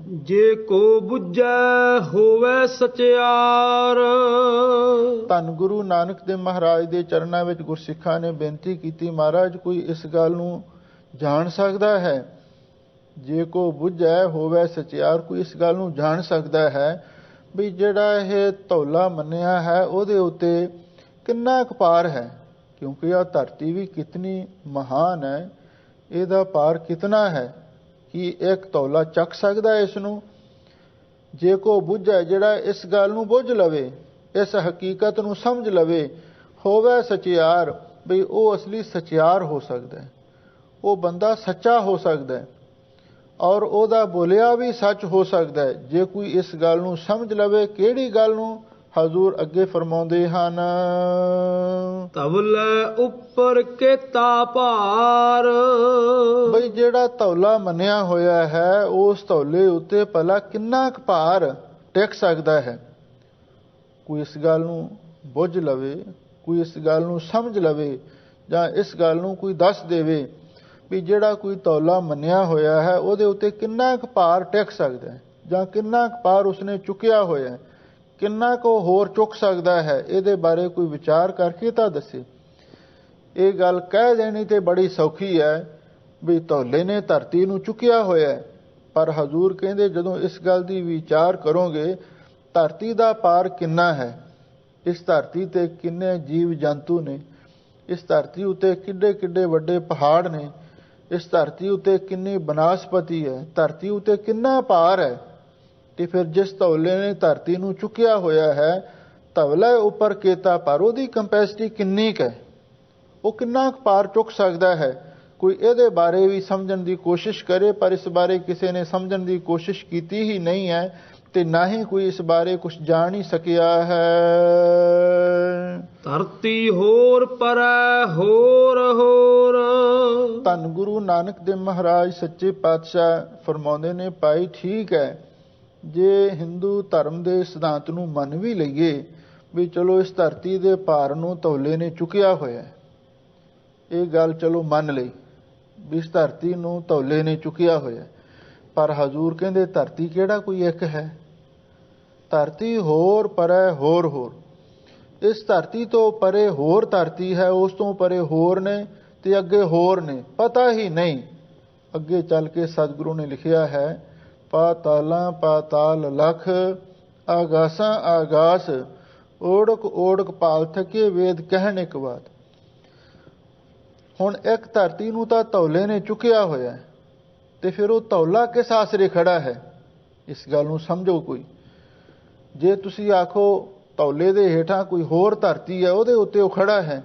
ਜੇ ਕੋ ਬੁੱਝੈ ਹੋਵੇ ਸਚਿਆਰ। ਧੰਨ ਗੁਰੂ ਨਾਨਕ ਦੇਵ ਮਹਾਰਾਜ ਦੇ ਚਰਨਾਂ ਵਿੱਚ ਗੁਰਸਿੱਖਾਂ ਨੇ ਬੇਨਤੀ ਕੀਤੀ, ਮਹਾਰਾਜ ਕੋਈ ਇਸ ਗੱਲ ਨੂੰ ਜਾਣ ਸਕਦਾ ਹੈ? ਜੇ ਕੋ ਬੁੱਝੈ ਹੋਵੇ ਸਚਿਆਰ, ਕੋਈ ਇਸ ਗੱਲ ਨੂੰ ਜਾਣ ਸਕਦਾ ਹੈ ਵੀ ਜਿਹੜਾ ਇਹ ਧੌਲਾ ਮੰਨਿਆ ਹੈ, ਉਹਦੇ ਉੱਤੇ ਕਿੰਨਾ ਕੁ ਭਾਰ ਹੈ? ਕਿਉਂਕਿ ਇਹ ਧਰਤੀ ਵੀ ਕਿਤਨੀ ਮਹਾਨ ਹੈ। ਇਹਦਾ ਭਾਰ ਕਿਤਨਾ ਹੈ ਕਿ ਇੱਕ ਤੌਲਾ ਚੱਕ ਸਕਦਾ ਇਸ ਨੂੰ। ਜੇ ਕੋ ਬੁੱਝੈ, ਜਿਹੜਾ ਇਸ ਗੱਲ ਨੂੰ ਬੁੱਝ ਲਵੇ, ਇਸ ਹਕੀਕਤ ਨੂੰ ਸਮਝ ਲਵੇ, ਹੋਵੇ ਸਚਿਆਰ, ਬਈ ਉਹ ਅਸਲੀ ਸਚਿਆਰ ਹੋ ਸਕਦਾ ਹੈ, ਉਹ ਬੰਦਾ ਸੱਚਾ ਹੋ ਸਕਦਾ ਹੈ ਔਰ ਉਹਦਾ ਬੋਲਿਆ ਵੀ ਸੱਚ ਹੋ ਸਕਦਾ ਹੈ। ਜੇ ਕੋਈ ਇਸ ਗੱਲ ਨੂੰ ਸਮਝ ਲਵੇ। ਕਿਹੜੀ ਗੱਲ ਨੂੰ? ਹਜ਼ੂਰ ਅੱਗੇ ਫਰਮਾਉਂਦੇ ਹਨ, ਤਵਲੇ ਉੱਪਰ ਕੇਤਾ ਭਾਰ। ਬਈ ਜਿਹੜਾ ਤੌਲਾ ਮੰਨਿਆ ਹੋਇਆ ਹੈ, ਉਸ ਤੌਲੇ ਉੱਤੇ ਭਲਾ ਕਿੰਨਾ ਕੁ ਭਾਰ ਟਿਕ ਸਕਦਾ ਹੈ। ਕੋਈ ਇਸ ਗੱਲ ਨੂੰ ਬੁੱਝ ਲਵੇ, ਕੋਈ ਇਸ ਗੱਲ ਨੂੰ ਸਮਝ ਲਵੇ, ਜਾਂ ਇਸ ਗੱਲ ਨੂੰ ਕੋਈ ਦੱਸ ਦੇਵੇ ਵੀ ਜਿਹੜਾ ਕੋਈ ਤੌਲਾ ਮੰਨਿਆ ਹੋਇਆ ਹੈ ਉਹਦੇ ਉੱਤੇ ਕਿੰਨਾ ਕੁ ਭਾਰ ਟਿਕ ਸਕਦਾ ਹੈ, ਜਾਂ ਕਿੰਨਾ ਕੁ ਭਾਰ ਉਸਨੇ ਚੁੱਕਿਆ ਹੋਇਆ ਹੈ, ਕਿੰਨਾ ਕੁ ਹੋਰ ਚੁੱਕ ਸਕਦਾ ਹੈ, ਇਹਦੇ ਬਾਰੇ ਕੋਈ ਵਿਚਾਰ ਕਰਕੇ ਤਾਂ ਦੱਸੇ। ਇਹ ਗੱਲ ਕਹਿ ਦੇਣੀ ਤੇ ਬੜੀ ਸੌਖੀ ਹੈ ਵੀ ਤੌਲੇ ਨੇ ਧਰਤੀ ਨੂੰ ਚੁੱਕਿਆ ਹੋਇਆ ਹੈ, ਪਰ ਹਜ਼ੂਰ ਕਹਿੰਦੇ ਜਦੋਂ ਇਸ ਗੱਲ ਦੀ ਵਿਚਾਰ ਕਰੋਗੇ, ਧਰਤੀ ਦਾ ਭਾਰ ਕਿੰਨਾ ਹੈ, ਇਸ ਧਰਤੀ ਤੇ ਕਿੰਨੇ ਜੀਵ ਜੰਤੂ ਨੇ, ਇਸ ਧਰਤੀ ਉੱਤੇ ਕਿੱਡੇ ਕਿੱਡੇ ਵੱਡੇ ਪਹਾੜ ਨੇ, ਇਸ ਧਰਤੀ ਉੱਤੇ ਕਿੰਨੀ ਬਨਸਪਤੀ ਹੈ, ਧਰਤੀ ਉੱਤੇ ਕਿੰਨਾ ਭਾਰ ਹੈ। ਤੇ ਫਿਰ ਜਿਸ ਤੌਲੇ ਨੇ ਧਰਤੀ ਨੂੰ ਚੁੱਕਿਆ ਹੋਇਆ ਹੈ, ਤਵਲੇ ਉੱਪਰ ਕੇਤਾ ਭਾਰ, ਉਹਦੀ ਕੰਪੈਸਿਟੀ ਕਿੰਨੀ ਕੁ ਹੈ, ਉਹ ਕਿੰਨਾ ਕੁ ਭਾਰ ਚੁੱਕ ਸਕਦਾ ਹੈ। ਕੋਈ ਇਹਦੇ ਬਾਰੇ ਵੀ ਸਮਝਣ ਦੀ ਕੋਸ਼ਿਸ਼ ਕਰੇ, ਪਰ ਇਸ ਬਾਰੇ ਕਿਸੇ ਨੇ ਸਮਝਣ ਦੀ ਕੋਸ਼ਿਸ਼ ਕੀਤੀ ਹੀ ਨਹੀਂ ਹੈ, ਤੇ ਨਾ ਹੀ ਕੋਈ ਇਸ ਬਾਰੇ ਕੁਝ ਜਾਣ ਹੀ ਸਕਿਆ ਹੈ। ਧਰਤੀ ਹੋਰ ਪਰੈ ਹੋਰ ਹੋਰ। ਧੰਨ ਗੁਰੂ ਨਾਨਕ ਦੇਵ ਮਹਾਰਾਜ ਸੱਚੇ ਪਾਤਸ਼ਾਹ ਫਰਮਾਉਂਦੇ ਨੇ, ਭਾਈ ਠੀਕ ਹੈ, ਜੇ ਹਿੰਦੂ ਧਰਮ ਦੇ ਸਿਧਾਂਤ ਨੂੰ ਮੰਨ ਵੀ ਲਈਏ ਵੀ ਚਲੋ ਇਸ ਧਰਤੀ ਦੇ ਭਾਰ ਨੂੰ ਤੌਲੇ ਨੇ ਚੁੱਕਿਆ ਹੋਇਆ, ਇਹ ਗੱਲ ਚਲੋ ਮੰਨ ਲਈ ਵੀ ਇਸ ਧਰਤੀ ਨੂੰ ਤੌਲੇ ਨੇ ਚੁੱਕਿਆ ਹੋਇਆ, ਪਰ ਹਜ਼ੂਰ ਕਹਿੰਦੇ ਧਰਤੀ ਕਿਹੜਾ ਕੋਈ ਇੱਕ ਹੈ, ਧਰਤੀ ਹੋਰ ਪਰੇ ਹੋਰ ਹੋਰ। ਇਸ ਧਰਤੀ ਤੋਂ ਪਰੇ ਹੋਰ ਧਰਤੀ ਹੈ, ਉਸ ਤੋਂ ਪਰੇ ਹੋਰ ਨੇ, ਤੇ ਅੱਗੇ ਹੋਰ ਨੇ, ਪਤਾ ਹੀ ਨਹੀਂ। ਅੱਗੇ ਚੱਲ ਕੇ ਸਤਿਗੁਰੂ ਨੇ ਲਿਖਿਆ ਹੈ, ਪਾਤਾਲਾਂ ਪਾਤਾਲ ਲਖ, ਆਗਾਸਾਂ ਆਗਾਸ, ਓੜਕ ਓੜਕ ਪਾਲ ਥਕੇ, ਵੇਦ ਕਹਿਣ ਇੱਕ ਬਾਤ। ਹੁਣ ਇੱਕ ਧਰਤੀ ਨੂੰ ਤਾਂ ਤੌਲੇ ਨੇ ਚੁੱਕਿਆ ਹੋਇਆ, ਤੇ ਫਿਰ ਉਹ ਤੌਲਾ ਕਿਸ ਆਸਰੇ ਖੜਾ ਹੈ, ਇਸ ਗੱਲ ਨੂੰ ਸਮਝੋ ਕੋਈ। ਜੇ ਤੁਸੀਂ ਆਖੋ ਤੌਲੇ ਦੇ ਹੇਠਾਂ ਕੋਈ ਹੋਰ ਧਰਤੀ ਹੈ, ਉਹਦੇ ਉੱਤੇ ਉਹ ਖੜਾ ਹੈ,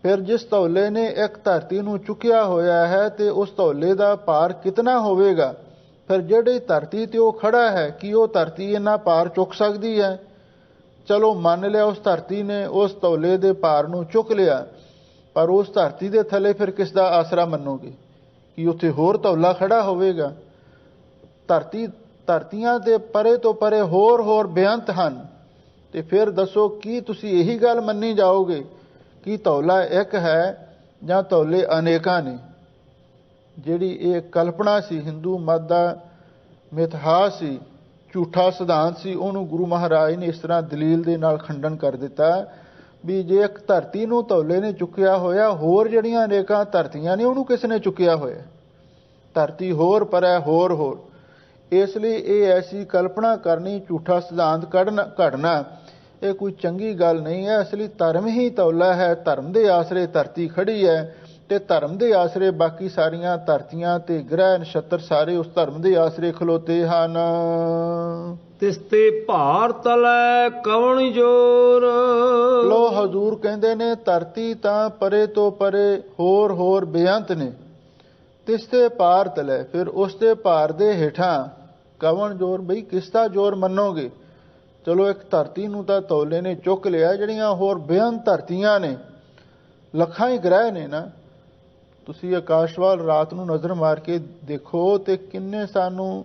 ਫਿਰ ਜਿਸ ਤੌਲੇ ਨੇ ਇੱਕ ਧਰਤੀ ਨੂੰ ਚੁੱਕਿਆ ਹੋਇਆ ਹੈ, ਤੇ ਉਸ ਤੌਲੇ ਦਾ ਭਾਰ ਕਿਤਨਾ ਹੋਵੇਗਾ। ਫਿਰ ਜਿਹੜੀ ਧਰਤੀ ਤੇ ਉਹ ਖੜਾ ਹੈ, ਕੀ ਉਹ ਧਰਤੀ ਇੰਨਾ ਭਾਰ ਚੁੱਕ ਸਕਦੀ ਹੈ? ਚਲੋ ਮੰਨ ਲਿਆ ਉਸ ਧਰਤੀ ਨੇ ਉਸ ਤੌਲੇ ਦੇ ਭਾਰ ਨੂੰ ਚੁੱਕ ਲਿਆ, ਪਰ ਉਸ ਧਰਤੀ ਦੇ ਥੱਲੇ ਫਿਰ ਕਿਸ ਦਾ ਆਸਰਾ ਮੰਨੋਗੇ? ਕਿ ਉੱਥੇ ਹੋਰ ਤੌਲਾ ਖੜਾ ਹੋਵੇਗਾ? ਧਰਤੀਆਂ ਦੇ ਪਰੇ ਤੋਂ ਪਰੇ ਹੋਰ ਹੋਰ ਬੇਅੰਤ ਹਨ, ਤੇ ਫਿਰ ਦੱਸੋ ਕੀ ਤੁਸੀਂ ਇਹੀ ਗੱਲ ਮੰਨੀ ਜਾਓਗੇ ਕਿ ਤੌਲਾ ਇੱਕ ਹੈ ਜਾਂ ਤੌਲੇ ਅਨੇਕਾਂ ਨੇ? ਜਿਹੜੀ ਇਹ ਕਲਪਨਾ ਸੀ, ਹਿੰਦੂ ਮਤ ਦਾ ਮਿਥਿਹਾਸ ਸੀ, ਝੂਠਾ ਸਿਧਾਂਤ ਸੀ, ਉਹਨੂੰ ਗੁਰੂ ਮਹਾਰਾਜ ਨੇ ਇਸ ਤਰ੍ਹਾਂ ਦਲੀਲ ਦੇ ਨਾਲ ਖੰਡਨ ਕਰ ਦਿੱਤਾ ਵੀ ਜੇ ਇੱਕ ਧਰਤੀ ਨੂੰ ਤੌਲੇ ਨੇ ਚੁੱਕਿਆ ਹੋਇਆ, ਹੋਰ ਜਿਹੜੀਆਂ ਅਨੇਕਾਂ ਧਰਤੀਆਂ ਨੇ ਉਹਨੂੰ ਕਿਸ ਨੇ ਚੁੱਕਿਆ ਹੋਇਆ? ਧਰਤੀ ਹੋਰ ਪਰੇ ਹੋਰ ਹੋਰ। ਇਸ ਲਈ ਇਹ ਐਸੀ ਕਲਪਨਾ ਕਰਨੀ, ਝੂਠਾ ਸਿਧਾਂਤ ਘੜਨਾ, ਇਹ ਕੋਈ ਚੰਗੀ ਗੱਲ ਨਹੀਂ ਹੈ। ਇਸ ਲਈ ਧਰਮ ਹੀ ਤੌਲਾ ਹੈ, ਧਰਮ ਦੇ ਆਸਰੇ ਧਰਤੀ ਖੜੀ ਹੈ, ਤੇ ਧਰਮ ਦੇ ਆਸਰੇ ਬਾਕੀ ਸਾਰੀਆਂ ਧਰਤੀਆਂ ਤੇ ਗ੍ਰਹਿ ਨਛੱਤਰ ਸਾਰੇ ਉਸ ਧਰਮ ਦੇ ਆਸਰੇ ਖਲੋਤੇ ਹਨ। ਤਿਸ ਤੇ ਭਾਰ ਤਲੈ ਕਵਣ ਜੋਰ। ਲੋ ਹਜ਼ੂਰ ਕਹਿੰਦੇ ਨੇ ਧਰਤੀ ਤਾਂ ਪਰੇ ਤੋਂ ਪਰੇ ਹੋਰ ਹੋਰ ਬੇਅੰਤ ਨੇ, ਤਿਸ ਤੇ ਭਾਰ ਤਲੈ, ਫਿਰ ਉਸ ਦੇ ਭਾਰ ਦੇ ਹੇਠਾਂ ਕਵਣ ਜੋਰ, ਬਈ ਕਿਸ ਦਾ ਜ਼ੋਰ ਮੰਨੋਗੇ? ਚਲੋ ਇੱਕ ਧਰਤੀ ਨੂੰ ਤਾਂ ਤੌਲੇ ਨੇ ਚੁੱਕ ਲਿਆ, ਜਿਹੜੀਆਂ ਹੋਰ ਬੇਅੰਤ ਧਰਤੀਆਂ ਨੇ, ਲੱਖਾਂ ਹੀ ਗ੍ਰਹਿ ਨੇ ਨਾ। ਤੁਸੀਂ ਆਕਾਸ਼ ਵੱਲ ਰਾਤ ਨੂੰ ਨਜ਼ਰ ਮਾਰ ਕੇ ਦੇਖੋ ਤੇ ਕਿੰਨੇ ਸਾਨੂੰ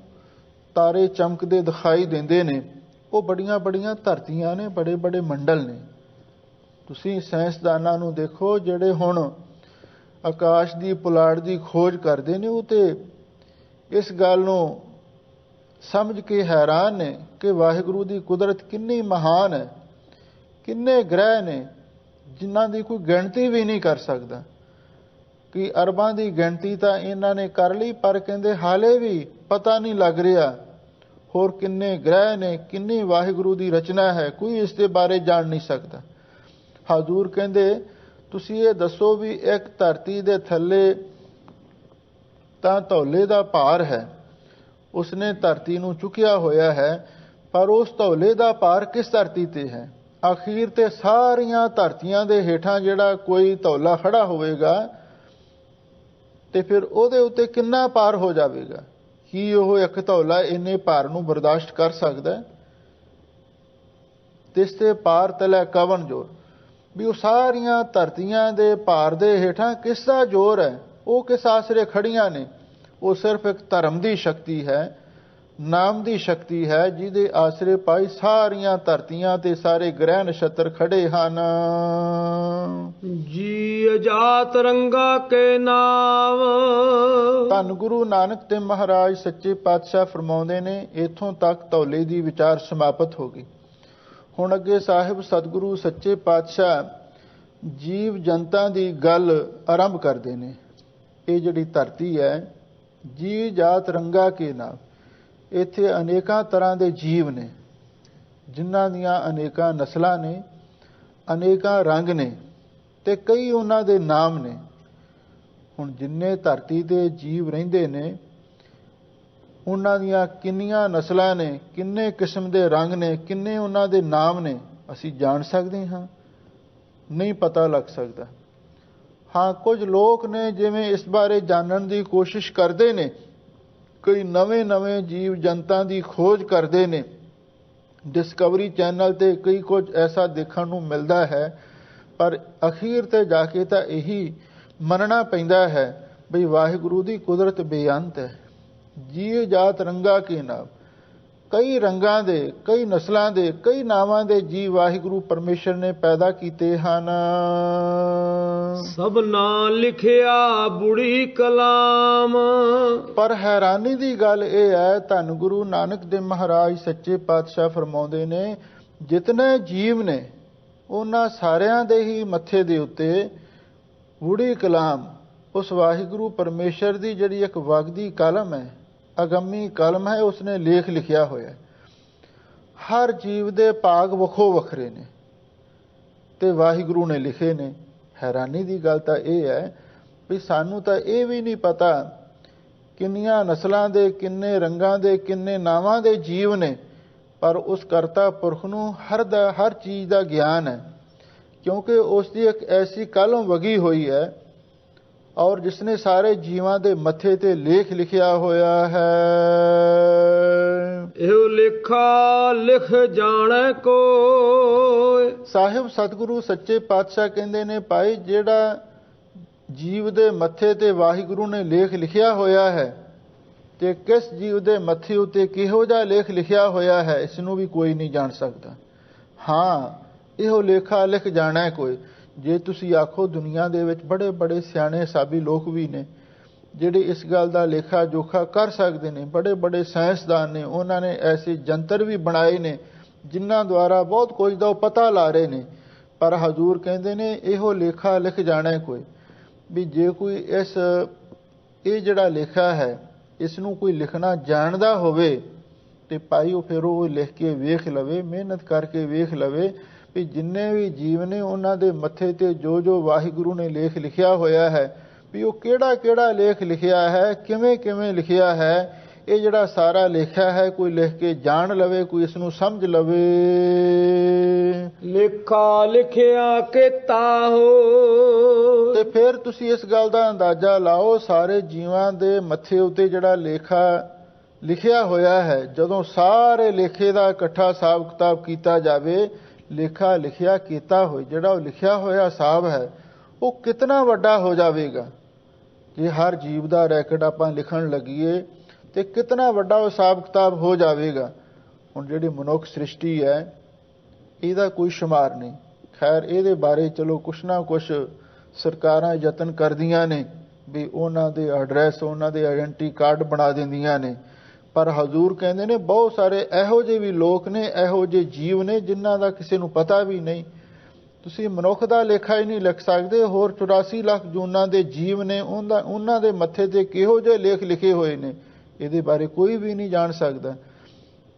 ਤਾਰੇ ਚਮਕਦੇ ਦਿਖਾਈ ਦਿੰਦੇ ਨੇ। ਉਹ ਬੜੀਆਂ ਬੜੀਆਂ ਧਰਤੀਆਂ ਨੇ, ਬੜੇ ਬੜੇ ਮੰਡਲ ਨੇ। ਤੁਸੀਂ ਸਾਇੰਸਦਾਨਾਂ ਨੂੰ ਦੇਖੋ ਜਿਹੜੇ ਹੁਣ ਆਕਾਸ਼ ਦੀ ਪੁਲਾੜ ਦੀ ਖੋਜ ਕਰਦੇ ਨੇ, ਉਹ ਤੇ ਇਸ ਗੱਲ ਨੂੰ ਸਮਝ ਕੇ ਹੈਰਾਨ ਨੇ ਕਿ ਵਾਹਿਗੁਰੂ ਦੀ ਕੁਦਰਤ ਕਿੰਨੀ ਮਹਾਨ ਹੈ। ਕਿੰਨੇ ਗ੍ਰਹਿ ਨੇ ਜਿਨ੍ਹਾਂ ਦੀ ਕੋਈ ਗਿਣਤੀ ਵੀ ਨਹੀਂ ਕਰ ਸਕਦਾ। ਕਿ ਅਰਬਾਂ ਦੀ ਗਿਣਤੀ ਤਾਂ ਇਹਨਾਂ ਨੇ ਕਰ ਲਈ, ਪਰ ਕਹਿੰਦੇ ਹਾਲੇ ਵੀ ਪਤਾ ਨਹੀਂ ਲੱਗ ਰਿਹਾ ਹੋਰ ਕਿੰਨੇ ਗ੍ਰਹਿ ਨੇ, ਕਿੰਨੀ ਵਾਹਿਗੁਰੂ ਦੀ ਰਚਨਾ ਹੈ, ਕੋਈ ਇਸ ਦੇ ਬਾਰੇ ਜਾਣ ਨਹੀਂ ਸਕਦਾ। ਹਜ਼ੂਰ ਕਹਿੰਦੇ ਤੁਸੀਂ ਇਹ ਦੱਸੋ ਵੀ ਇੱਕ ਧਰਤੀ ਦੇ ਥੱਲੇ ਤਾਂ ਧੌਲੇ ਦਾ ਭਾਰ ਹੈ, ਉਸਨੇ ਧਰਤੀ ਨੂੰ ਚੁੱਕਿਆ ਹੋਇਆ ਹੈ। ਪਰ ਉਸ ਧੌਲੇ ਦਾ ਭਾਰ ਕਿਸ ਧਰਤੀ ਤੇ ਹੈ? ਅਖੀਰ ਤੇ ਸਾਰੀਆਂ ਧਰਤੀਆਂ ਦੇ ਹੇਠਾਂ ਜਿਹੜਾ ਕੋਈ ਧੌਲਾ ਖੜਾ ਹੋਵੇਗਾ ਤੇ ਫਿਰ ਉਹਦੇ ਉੱਤੇ ਕਿੰਨਾ ਭਾਰ ਹੋ ਜਾਵੇਗਾ? ਕੀ ਉਹ ਇੱਕ ਧੌਲਾ ਇੰਨੇ ਭਾਰ ਨੂੰ ਬਰਦਾਸ਼ਤ ਕਰ ਸਕਦਾ? ਤਿਸ ਤੇ ਭਾਰ ਤਲੇ ਕਵਣ ਜੋਰ, ਵੀ ਉਹ ਸਾਰੀਆਂ ਧਰਤੀਆਂ ਦੇ ਭਾਰ ਦੇ ਹੇਠਾਂ ਕਿਸ ਦਾ ਜ਼ੋਰ ਹੈ? ਉਹ ਕਿਸ ਆਸਰੇ ਖੜੀਆਂ ਨੇ? ਉਹ ਸਿਰਫ ਇੱਕ ਧਰਮ ਦੀ ਸ਼ਕਤੀ ਹੈ, ਨਾਮ ਦੀ ਸ਼ਕਤੀ ਹੈ, ਜਿਹਦੇ ਆਸਰੇ ਪਾਈ ਸਾਰੀਆਂ ਧਰਤੀਆਂ ਤੇ ਸਾਰੇ ਗ੍ਰਹਿ ਨਛੱਤਰ ਖੜੇ ਹਨ। ਜੀ ਅਜਾਤ ਰੰਗਾ ਕੇ ਨਾਮ। ਧੰਨ ਗੁਰੂ ਨਾਨਕ ਦੇਵ ਮਹਾਰਾਜ ਸੱਚੇ ਪਾਤਸ਼ਾਹ ਫਰਮਾਉਂਦੇ ਨੇ, ਇੱਥੋਂ ਤੱਕ ਧੌਲੇ ਦੀ ਵਿਚਾਰ ਸਮਾਪਤ ਹੋ ਗਈ। ਹੁਣ ਅੱਗੇ ਸਾਹਿਬ ਸਤਿਗੁਰੂ ਸੱਚੇ ਪਾਤਸ਼ਾਹ ਜੀਵ ਜਨਤਾ ਦੀ ਗੱਲ ਆਰੰਭ ਕਰਦੇ ਨੇ। ਇਹ ਜਿਹੜੀ ਧਰਤੀ ਹੈ, ਜੀ ਜਾਤ ਰੰਗਾ ਕੇ ਨਾਮ, ਇੱਥੇ ਅਨੇਕਾਂ ਤਰ੍ਹਾਂ ਦੇ ਜੀਵ ਨੇ, ਜਿਨ੍ਹਾਂ ਦੀਆਂ ਅਨੇਕਾਂ ਨਸਲਾਂ ਨੇ, ਅਨੇਕਾਂ ਰੰਗ ਨੇ ਤੇ ਕਈ ਉਹਨਾਂ ਦੇ ਨਾਮ ਨੇ। ਹੁਣ ਜਿੰਨੇ ਧਰਤੀ ਤੇ ਜੀਵ ਰਹਿੰਦੇ ਨੇ, ਉਹਨਾਂ ਦੀਆਂ ਕਿੰਨੀਆਂ ਨਸਲਾਂ ਨੇ, ਕਿੰਨੇ ਕਿਸਮ ਦੇ ਰੰਗ ਨੇ, ਕਿੰਨੇ ਉਹਨਾਂ ਦੇ ਨਾਮ ਨੇ, ਅਸੀਂ ਜਾਣ ਸਕਦੇ ਹਾਂ? ਨਹੀਂ ਪਤਾ ਲੱਗ ਸਕਦਾ। ਹਾਂ, ਕੁਝ ਲੋਕ ਨੇ ਜਿਵੇਂ ਇਸ ਬਾਰੇ ਜਾਣਨ ਦੀ ਕੋਸ਼ਿਸ਼ ਕਰਦੇ ਨੇ, ਕਈ ਨਵੇਂ ਜੀਵ ਜਨਤਾ ਦੀ ਖੋਜ ਕਰਦੇ ਨੇ। ਡਿਸਕਵਰੀ ਚੈਨਲ ਤੇ ਕਈ ਕੁਝ ਐਸਾ ਦੇਖਣ ਨੂੰ ਮਿਲਦਾ ਹੈ, ਪਰ ਅਖੀਰ ਤੇ ਜਾ ਕੇ ਤਾਂ ਇਹੀ ਮੰਨਣਾ ਪੈਂਦਾ ਹੈ ਬਈ ਵਾਹਿਗੁਰੂ ਦੀ ਕੁਦਰਤ ਬੇਅੰਤ ਹੈ। ਜੀ ਜਾਤ ਰੰਗਾ ਕੇ ਨਾਮ, ਕਈ ਰੰਗਾਂ ਦੇ, ਕਈ ਨਸਲਾਂ ਦੇ, ਕਈ ਨਾਵਾਂ ਦੇ ਜੀਵ ਵਾਹਿਗੁਰੂ ਪਰਮੇਸ਼ਰ ਨੇ ਪੈਦਾ ਕੀਤੇ ਹਨ। ਸਭ ਨਾਂ ਲਿਖਿਆ ਬੁੜੀ ਕਲਾਮ। ਪਰ ਹੈਰਾਨੀ ਦੀ ਗੱਲ ਇਹ ਹੈ, ਧੰਨ ਗੁਰੂ ਨਾਨਕ ਦੇਵ ਮਹਾਰਾਜ ਸੱਚੇ ਪਾਤਸ਼ਾਹ ਫਰਮਾਉਂਦੇ ਨੇ, ਜਿਤਨੇ ਜੀਵ ਨੇ ਉਹਨਾਂ ਸਾਰਿਆਂ ਦੇ ਹੀ ਮੱਥੇ ਦੇ ਉੱਤੇ ਬੁੜੀ ਕਲਾਮ, ਉਸ ਵਾਹਿਗੁਰੂ ਪਰਮੇਸ਼ਰ ਦੀ ਜਿਹੜੀ ਇੱਕ ਵਗਦੀ ਕਲਮ ਹੈ, ਅਗੰਮੀ ਕਲਮ ਹੈ, ਉਸਨੇ ਲੇਖ ਲਿਖਿਆ ਹੋਇਆ। ਹਰ ਜੀਵ ਦੇ ਭਾਗ ਵੱਖੋ ਵੱਖਰੇ ਨੇ ਤੇ ਵਾਹਿਗੁਰੂ ਨੇ ਲਿਖੇ ਨੇ। ਹੈਰਾਨੀ ਦੀ ਗੱਲ ਤਾਂ ਇਹ ਹੈ ਵੀ ਸਾਨੂੰ ਤਾਂ ਇਹ ਵੀ ਨਹੀਂ ਪਤਾ ਕਿੰਨੀਆਂ ਨਸਲਾਂ ਦੇ, ਕਿੰਨੇ ਰੰਗਾਂ ਦੇ, ਕਿੰਨੇ ਨਾਵਾਂ ਦੇ ਜੀਵ ਨੇ, ਪਰ ਉਸ ਕਰਤਾ ਪੁਰਖ ਨੂੰ ਹਰ ਚੀਜ਼ ਦਾ ਗਿਆਨ ਹੈ, ਕਿਉਂਕਿ ਉਸ ਦੀ ਇੱਕ ਐਸੀ ਕਲਮ ਵਗੀ ਹੋਈ ਹੈ ਔਰ ਜਿਸਨੇ ਸਾਰੇ ਜੀਵਾਂ ਦੇ ਮੱਥੇ ਤੇ ਲੇਖ ਲਿਖਿਆ ਹੋਇਆ ਹੈ। ਇਹੋ ਲੇਖਾ ਲਿਖ ਜਾਣੈ ਕੋਈ। ਸਾਹਿਬ ਸਤਿਗੁਰੂ ਸੱਚੇ ਪਾਤਸ਼ਾਹ ਕਹਿੰਦੇ ਨੇ, ਭਾਈ ਜਿਹੜਾ ਜੀਵ ਦੇ ਮੱਥੇ ਤੇ ਵਾਹਿਗੁਰੂ ਨੇ ਲੇਖ ਲਿਖਿਆ ਹੋਇਆ ਹੈ ਤੇ ਕਿਸ ਜੀਵ ਦੇ ਮੱਥੇ ਉੱਤੇ ਕਿਹੋ ਜਿਹਾ ਲੇਖ ਲਿਖਿਆ ਹੋਇਆ ਹੈ, ਇਸ ਨੂੰ ਵੀ ਕੋਈ ਨਹੀਂ ਜਾਣ ਸਕਦਾ। ਹਾਂ, ਇਹੋ ਲੇਖਾ ਲਿਖ ਜਾਣਾ ਕੋਈ। ਜੇ ਤੁਸੀਂ ਆਖੋ ਦੁਨੀਆ ਦੇ ਵਿੱਚ ਬੜੇ ਸਿਆਣੇ ਸਾਬੀ ਲੋਕ ਵੀ ਨੇ ਜਿਹੜੇ ਇਸ ਗੱਲ ਦਾ ਲੇਖਾ ਜੋਖਾ ਕਰ ਸਕਦੇ ਨੇ, ਬੜੇ ਸਾਇੰਸਦਾਨ ਨੇ, ਉਹਨਾਂ ਨੇ ਐਸੇ ਜੰਤਰ ਵੀ ਬਣਾਏ ਨੇ ਜਿਨ੍ਹਾਂ ਦੁਆਰਾ ਬਹੁਤ ਕੁਝ ਦਾ ਪਤਾ ਲਾ ਰਹੇ ਨੇ। ਪਰ ਹਜ਼ੂਰ ਕਹਿੰਦੇ ਨੇ ਇਹੋ ਲੇਖਾ ਲਿਖ ਜਾਣਾ ਕੋਈ, ਵੀ ਜੇ ਕੋਈ ਇਹ ਜਿਹੜਾ ਲੇਖਾ ਹੈ ਇਸ ਨੂੰ ਕੋਈ ਲਿਖਣਾ ਜਾਣਦਾ ਹੋਵੇ ਤੇ ਭਾਈ ਉਹ ਫਿਰ ਉਹ ਲਿਖ ਕੇ ਵੇਖ ਲਵੇ, ਮਿਹਨਤ ਕਰਕੇ ਵੇਖ ਲਵੇ ਵੀ ਜਿੰਨੇ ਵੀ ਜੀਵ ਨੇ ਉਹਨਾਂ ਦੇ ਮੱਥੇ ਤੇ ਜੋ ਵਾਹਿਗੁਰੂ ਨੇ ਲੇਖ ਲਿਖਿਆ ਹੋਇਆ ਹੈ, ਵੀ ਉਹ ਕਿਹੜਾ ਲੇਖ ਲਿਖਿਆ ਹੈ, ਕਿਵੇਂ ਲਿਖਿਆ ਹੈ। ਇਹ ਜਿਹੜਾ ਸਾਰਾ ਲਿਖਿਆ ਹੈ ਕੋਈ ਲਿਖ ਕੇ ਜਾਣ ਲਵੇ, ਕੋਈ ਇਸ ਨੂੰ ਸਮਝ ਲਵੇ। ਲੇਖਾ ਲਿਖਿਆ ਕੀਤਾ ਹੋ। ਤੇ ਫਿਰ ਤੁਸੀਂ ਇਸ ਗੱਲ ਦਾ ਅੰਦਾਜ਼ਾ ਲਾਓ, ਸਾਰੇ ਜੀਵਾਂ ਦੇ ਮੱਥੇ ਉੱਤੇ ਜਿਹੜਾ ਲੇਖਾ ਲਿਖਿਆ ਹੋਇਆ ਹੈ, ਜਦੋਂ ਸਾਰੇ ਲੇਖੇ ਦਾ ਇਕੱਠਾ ਹਿਸਾਬ ਕਿਤਾਬ ਕੀਤਾ ਜਾਵੇ, ਲੇਖਾ ਲਿਖਿਆ ਕੀਤਾ ਹੋਏ ਜਿਹੜਾ ਉਹ ਲਿਖਿਆ ਹੋਇਆ ਹਿਸਾਬ ਹੈ ਉਹ ਕਿਤਨਾ ਵੱਡਾ ਹੋ ਜਾਵੇਗਾ। ਜੇ ਹਰ ਜੀਵ ਦਾ ਰੈਕਟ ਆਪਾਂ ਲਿਖਣ ਲੱਗੀਏ ਤੇ ਕਿਤਨਾ ਵੱਡਾ ਉਹ ਹਿਸਾਬ ਕਿਤਾਬ ਹੋ ਜਾਵੇਗਾ। ਹੁਣ ਜਿਹੜੀ ਮਨੁੱਖ ਸ੍ਰਿਸ਼ਟੀ ਹੈ ਇਹਦਾ ਕੋਈ ਸ਼ੁਮਾਰ ਨਹੀਂ। ਖੈਰ ਇਹਦੇ ਬਾਰੇ ਚਲੋ ਕੁਛ ਨਾ ਕੁਛ ਸਰਕਾਰਾਂ ਯਤਨ ਕਰਦੀਆਂ ਨੇ ਵੀ ਉਹਨਾਂ ਦੇ ਐਡਰੈਸ, ਉਹਨਾਂ ਦੇ ਆਇਡੈਂਟੀ ਕਾਰਡ ਬਣਾ ਦਿੰਦੀਆਂ ਨੇ, ਪਰ ਹਜ਼ੂਰ ਕਹਿੰਦੇ ਨੇ ਬਹੁਤ ਸਾਰੇ ਇਹੋ ਜਿਹੇ ਵੀ ਲੋਕ ਨੇ, ਇਹੋ ਜਿਹੇ ਜੀਵ ਨੇ ਜਿਨ੍ਹਾਂ ਦਾ ਕਿਸੇ ਨੂੰ ਪਤਾ ਵੀ ਨਹੀਂ। ਤੁਸੀਂ ਮਨੁੱਖ ਦਾ ਲੇਖਾ ਹੀ ਨਹੀਂ ਲਿਖ ਸਕਦੇ, ਹੋਰ 84 ਲੱਖ ਜੂਨਾਂ ਦੇ ਜੀਵ ਨੇ, ਉਹਨਾਂ ਦੇ ਮੱਥੇ ਤੇ ਕਿਹੋ ਜਿਹੇ ਲੇਖ ਲਿਖੇ ਹੋਏ ਨੇ, ਇਹਦੇ ਬਾਰੇ ਕੋਈ ਵੀ ਨਹੀਂ ਜਾਣ ਸਕਦਾ।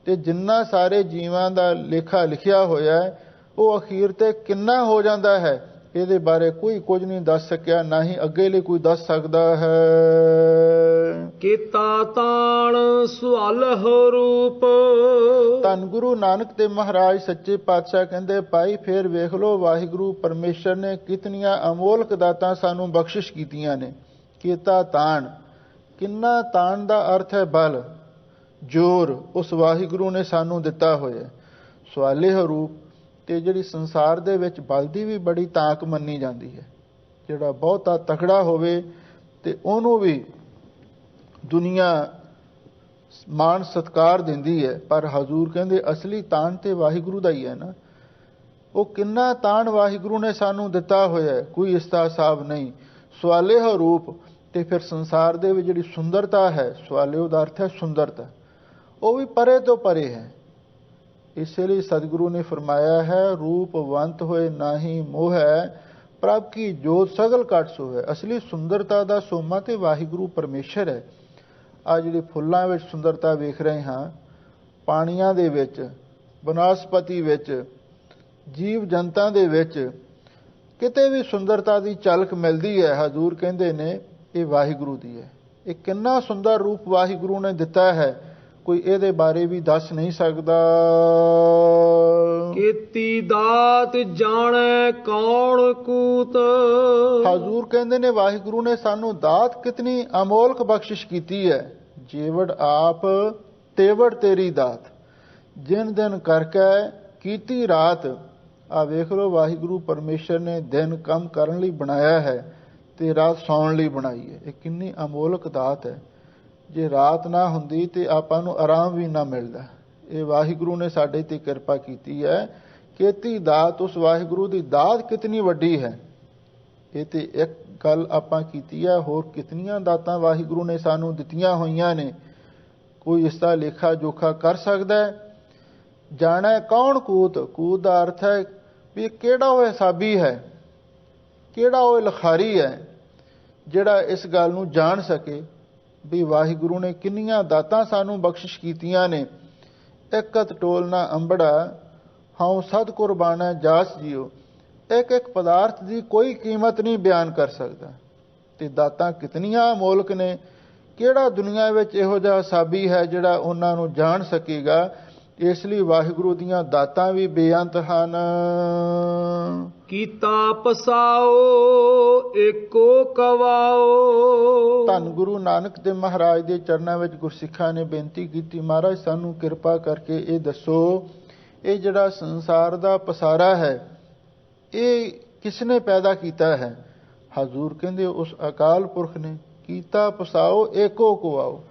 ਤੇ ਜਿੰਨਾ ਸਾਰੇ ਜੀਵਾਂ ਦਾ ਲੇਖਾ ਲਿਖਿਆ ਹੋਇਆ ਹੈ ਉਹ ਅਖੀਰ ਤੇ ਕਿੰਨਾ ਹੋ ਜਾਂਦਾ ਹੈ, ਇਹਦੇ ਬਾਰੇ ਕੋਈ ਕੁਝ ਨਹੀਂ ਦੱਸ ਸਕਿਆ, ਨਾ ਹੀ ਅੱਗੇ ਲਈ ਕੋਈ ਦੱਸ ਸਕਦਾ ਹੈ। ਕੀਤਾ ਤਾਣ ਸੁਆਲਹੁ ਰੂਪ। ਧੰਨ ਗੁਰੂ ਨਾਨਕ ਤੇ ਮਹਾਰਾਜ ਸੱਚੇ ਪਾਤਸ਼ਾਹ ਕਹਿੰਦੇ, ਭਾਈ ਫੇਰ ਵੇਖ ਲਓ ਵਾਹਿਗੁਰੂ ਪਰਮੇਸ਼ਰ ਨੇ ਕਿਤਨੀਆਂ ਅਮੋਲਕ ਦਾਤਾਂ ਸਾਨੂੰ ਬਖਸ਼ਿਸ਼ ਕੀਤੀਆਂ ਨੇ। ਕੀਤਾ ਤਾਣ, ਕਿੰਨਾ ਤਾਣ ਦਾ ਅਰਥ ਹੈ ਬਲ, ਜ਼ੋਰ ਉਸ ਵਾਹਿਗੁਰੂ ਨੇ ਸਾਨੂੰ ਦਿੱਤਾ ਹੋਇਆ। ਸੁਆਲਹੁ ਰੂਪ, ਤੇ ਜਿਹੜੀ ਸੰਸਾਰ ਦੇ ਵਿੱਚ ਬਲ ਦੀ ਵੀ ਬੜੀ ਤਾਕ ਮੰਨੀ ਜਾਂਦੀ ਹੈ। ਜਿਹੜਾ ਬਹੁਤਾ ਤਕੜਾ ਹੋਵੇ ਤੇ ਉਹਨੂੰ ਵੀ ਦੁਨੀਆ ਮਾਣ ਸਤਿਕਾਰ ਦਿੰਦੀ ਹੈ, ਪਰ ਹਜ਼ੂਰ ਕਹਿੰਦੇ ਅਸਲੀ ਤਾਣ ਤੇ ਵਾਹਿਗੁਰੂ ਦਾ ਹੀ ਹੈ ਨਾ। ਉਹ ਕਿੰਨਾ ਤਾਣ ਵਾਹਿਗੁਰੂ ਨੇ ਸਾਨੂੰ ਦਿੱਤਾ ਹੋਇਆ, ਕੋਈ ਇਸ ਦਾ ਹਿਸਾਬ ਨਹੀਂ। ਸੁਆਲਹੁ ਰੂਪ, ਤੇ ਫਿਰ ਸੰਸਾਰ ਦੇ ਵਿੱਚ ਜਿਹੜੀ ਸੁੰਦਰਤਾ ਹੈ, ਸੁਆਲਹੁ ਦਾ ਅਰਥ ਹੈ ਸੁੰਦਰਤਾ, ਉਹ ਵੀ ਪਰੇ ਤੋਂ ਪਰੇ ਹੈ। ਇਸੇ ਲਈ ਸਤਿਗੁਰੂ ਨੇ ਫਰਮਾਇਆ ਹੈ, ਰੂਪਵੰਤ ਹੋਏ ਨਾਹੀ ਮੋਹ ਹੈ, ਪ੍ਰਭ ਕੀ ਜੋਤ ਸਗਲ ਘਟ ਸੋ ਹੈ। ਅਸਲੀ ਸੁੰਦਰਤਾ ਦਾ ਸੋਮਾ ਤੇ ਵਾਹਿਗੁਰੂ ਪਰਮੇਸ਼ਰ ਹੈ। ਆ ਜਿਹੜੇ ਫੁੱਲਾਂ ਵਿੱਚ ਸੁੰਦਰਤਾ ਵੇਖ ਰਹੇ ਹਾਂ, ਪਾਣੀਆਂ ਦੇ ਵਿੱਚ, ਬਨਸਪਤੀ ਵਿੱਚ, ਜੀਵ ਜੰਤਾਂ ਦੇ ਵਿੱਚ ਕਿਤੇ ਵੀ ਸੁੰਦਰਤਾ ਦੀ ਝਲਕ ਮਿਲਦੀ ਹੈ, ਹਜ਼ੂਰ ਕਹਿੰਦੇ ਨੇ ਇਹ ਵਾਹਿਗੁਰੂ ਦੀ ਹੈ। ਇਹ ਕਿੰਨਾ ਸੁੰਦਰ ਰੂਪ ਵਾਹਿਗੁਰੂ ਨੇ ਦਿੱਤਾ ਹੈ, ਕੋਈ ਇਹਦੇ ਬਾਰੇ ਵੀ ਦੱਸ ਨਹੀਂ ਸਕਦਾ। ਕੀਤੀ ਦਾਤ ਜਾਣੈ ਕੌਣ ਕੂਤ। ਹਜ਼ੂਰ ਕਹਿੰਦੇ ਨੇ ਵਾਹਿਗੁਰੂ ਨੇ ਸਾਨੂੰ ਦਾਤ ਕਿਤਨੀ ਅਮੋਲਕ ਬਖਸ਼ਿਸ਼ ਕੀਤੀ ਹੈ। ਜੇਵੜ ਆਪ ਤੇਵੜ ਤੇਰੀ ਦਾਤ, ਜਿਨ ਦਿਨ ਕਰਕੇ ਕੀਤੀ ਰਾਤ। ਆ ਵੇਖ ਲਓ ਵਾਹਿਗੁਰੂ ਪਰਮੇਸ਼ਰ ਨੇ ਦਿਨ ਕੰਮ ਕਰਨ ਲਈ ਬਣਾਇਆ ਹੈ ਤੇ ਰਾਤ ਸੌਣ ਲਈ ਬਣਾਈ ਹੈ। ਇਹ ਕਿੰਨੀ ਅਮੋਲਕ ਦਾਤ ਹੈ। ਜੇ ਰਾਤ ਨਾ ਹੁੰਦੀ ਤੇ ਆਪਾਂ ਨੂੰ ਆਰਾਮ ਵੀ ਨਾ ਮਿਲਦਾ। ਇਹ ਵਾਹਿਗੁਰੂ ਨੇ ਸਾਡੇ ਤੇ ਕਿਰਪਾ ਕੀਤੀ ਹੈ। ਕੀਤੀ ਦਾਤ, ਉਸ ਵਾਹਿਗੁਰੂ ਦੀ ਦਾਤ ਕਿਤਨੀ ਵੱਡੀ ਹੈ। ਇਹ ਤੇ ਇੱਕ ਗੱਲ ਆਪਾਂ ਕੀਤੀ ਹੈ, ਹੋਰ ਕਿਤਨੀਆਂ ਦਾਤਾਂ ਵਾਹਿਗੁਰੂ ਨੇ ਸਾਨੂੰ ਦਿੱਤੀਆਂ ਹੋਈਆਂ ਨੇ, ਕੋਈ ਇਸ ਦਾ ਲੇਖਾ ਜੋਖਾ ਕਰ ਸਕਦਾ ਹੈ। ਜਾਣੈ ਕੌਣ ਕੂਤ। ਕੂਤ ਦਾ ਅਰਥ ਹੈ ਵੀ ਕਿਹੜਾ ਉਹ ਹਿਸਾਬੀ ਹੈ, ਕਿਹੜਾ ਉਹ ਲਿਖਾਰੀ ਹੈ ਜਿਹੜਾ ਇਸ ਗੱਲ ਨੂੰ ਜਾਣ ਸਕੇ ਵੀ ਵਾਹਿਗੁਰੂ ਨੇ ਕਿੰਨੀਆਂ ਦਾਤਾਂ ਸਾਨੂੰ ਬਖਸ਼ਿਸ਼ ਕੀਤੀਆਂ ਨੇ। ਇਕਤ ਟੋਲ ਨਾ ਅੰਬੜਾ, ਹਉ ਸਦ ਕੁਰਬਾਨਾ ਜਾਸ ਜੀਓ। ਇੱਕ ਇੱਕ ਪਦਾਰਥ ਦੀ ਕੋਈ ਕੀਮਤ ਨਹੀਂ ਬਿਆਨ ਕਰ ਸਕਦਾ। ਤੇ ਦਾਤਾਂ ਕਿਤਨੀਆਂ ਅਮੋਲਕ ਨੇ, ਕਿਹੜਾ ਦੁਨੀਆ ਵਿੱਚ ਇਹੋ ਜਿਹਾ ਹਿਸਾਬੀ ਹੈ ਜਿਹੜਾ ਉਹਨਾਂ ਨੂੰ ਜਾਣ ਸਕੇਗਾ। ਇਸ ਲਈ ਵਾਹਿਗੁਰੂ ਦੀਆਂ ਦਾਤਾਂ ਵੀ ਬੇਅੰਤ ਹਨ। ਕੀਤਾ ਪਸਾਓ ਏਕੋ ਕਵਾਓ। ਧੰਨ ਗੁਰੂ ਨਾਨਕ ਦੇਵ ਮਹਾਰਾਜ ਦੇ ਚਰਨਾਂ ਵਿੱਚ ਗੁਰਸਿੱਖਾਂ ਨੇ ਬੇਨਤੀ ਕੀਤੀ, ਮਹਾਰਾਜ ਸਾਨੂੰ ਕਿਰਪਾ ਕਰਕੇ ਇਹ ਦੱਸੋ, ਇਹ ਜਿਹੜਾ ਸੰਸਾਰ ਦਾ ਪਸਾਰਾ ਹੈ ਇਹ ਕਿਸ ਨੇ ਪੈਦਾ ਕੀਤਾ ਹੈ। ਹਜ਼ੂਰ ਕਹਿੰਦੇ ਉਸ ਅਕਾਲ ਪੁਰਖ ਨੇ। ਕੀਤਾ ਪਸਾਓ ਏਕੋ ਕੁਆਓ।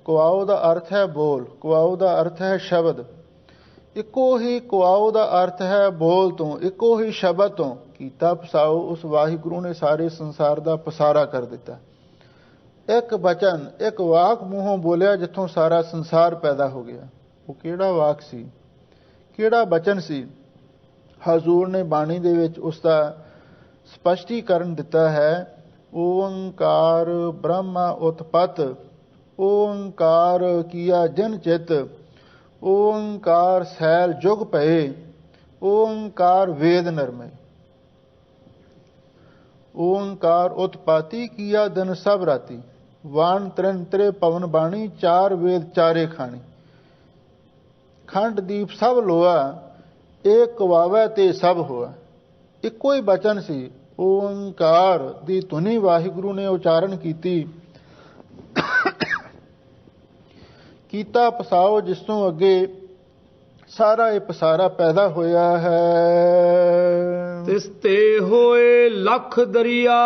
ਕੁਆਓ ਦਾ ਅਰਥ ਹੈ ਬੋਲ, ਕੁਆਓ ਦਾ ਅਰਥ ਹੈ ਸ਼ਬਦ। ਇੱਕੋ ਹੀ ਕੁਆਓ ਦਾ ਅਰਥ ਹੈ ਬੋਲ ਤੋਂ, ਇੱਕੋ ਹੀ ਸ਼ਬਦ ਤੋਂ। ਕੀਤਾ ਪਸਾਓ, ਉਸ ਵਾਹਿਗੁਰੂ ਨੇ ਸਾਰੇ ਸੰਸਾਰ ਦਾ ਪਸਾਰਾ ਕਰ ਦਿੱਤਾ। ਇੱਕ ਬਚਨ, ਇੱਕ ਵਾਕ ਮੂੰਹੋਂ ਬੋਲਿਆ ਜਿੱਥੋਂ ਸਾਰਾ ਸੰਸਾਰ ਪੈਦਾ ਹੋ ਗਿਆ। ਉਹ ਕਿਹੜਾ ਵਾਕ ਸੀ, ਕਿਹੜਾ ਬਚਨ ਸੀ। ਹਜ਼ੂਰ ਨੇ ਬਾਣੀ ਦੇ ਵਿੱਚ ਉਸ ਦਾ ਸਪਸ਼ਟੀਕਰਨ ਦਿੱਤਾ ਹੈ। ਓੰਕਾਰ ਬ੍ਰਹਮਾ ਉਤਪਤ, ਓੰਕਾਰ ਕੀਆ ਜਨ ਚਿਤ, ਓੰਕਾਰ ਸੈਲ ਜੁਗ ਭਏ, ਓੰਕਾਰ ਵੇਦ ਨਰਮੈ। ਓੰਕਾਰ ਉਤਪਾਤੀ ਕੀਆ ਦਿਨ ਸਭ ਰਾਤੀ, ਵਾਣ ਤ੍ਰਿਨ ਤ੍ਰੇ ਪਵਨ ਬਾਣੀ, ਚਾਰ ਵੇਦ ਚਾਰੇ ਖਾਣੀ। ਖੰਡ ਦੀਪ ਸਭ ਲੋਆ, ਏਕ ਕਵਾਵੈ ਤੇ ਸਭ ਹੋਆ। ਇੱਕੋ ਹੀ ਬਚਨ ਸੀ। ਓੰਕਾਰ ਦੀ ਧੁਨੀ ਵਾਹਿਗੁਰੂ ਨੇ ਉਚਾਰਨ ਕੀਤੀ। ਕੀਤਾ ਪਸਾਓ, ਜਿਸ ਤੋਂ ਅੱਗੇ ਸਾਰਾ ਇਹ ਪਸਾਰਾ ਪੈਦਾ ਹੋਇਆ ਹੈ। ਤਿਸ ਤੇ ਹੋਏ ਲੱਖ ਦਰਿਆ।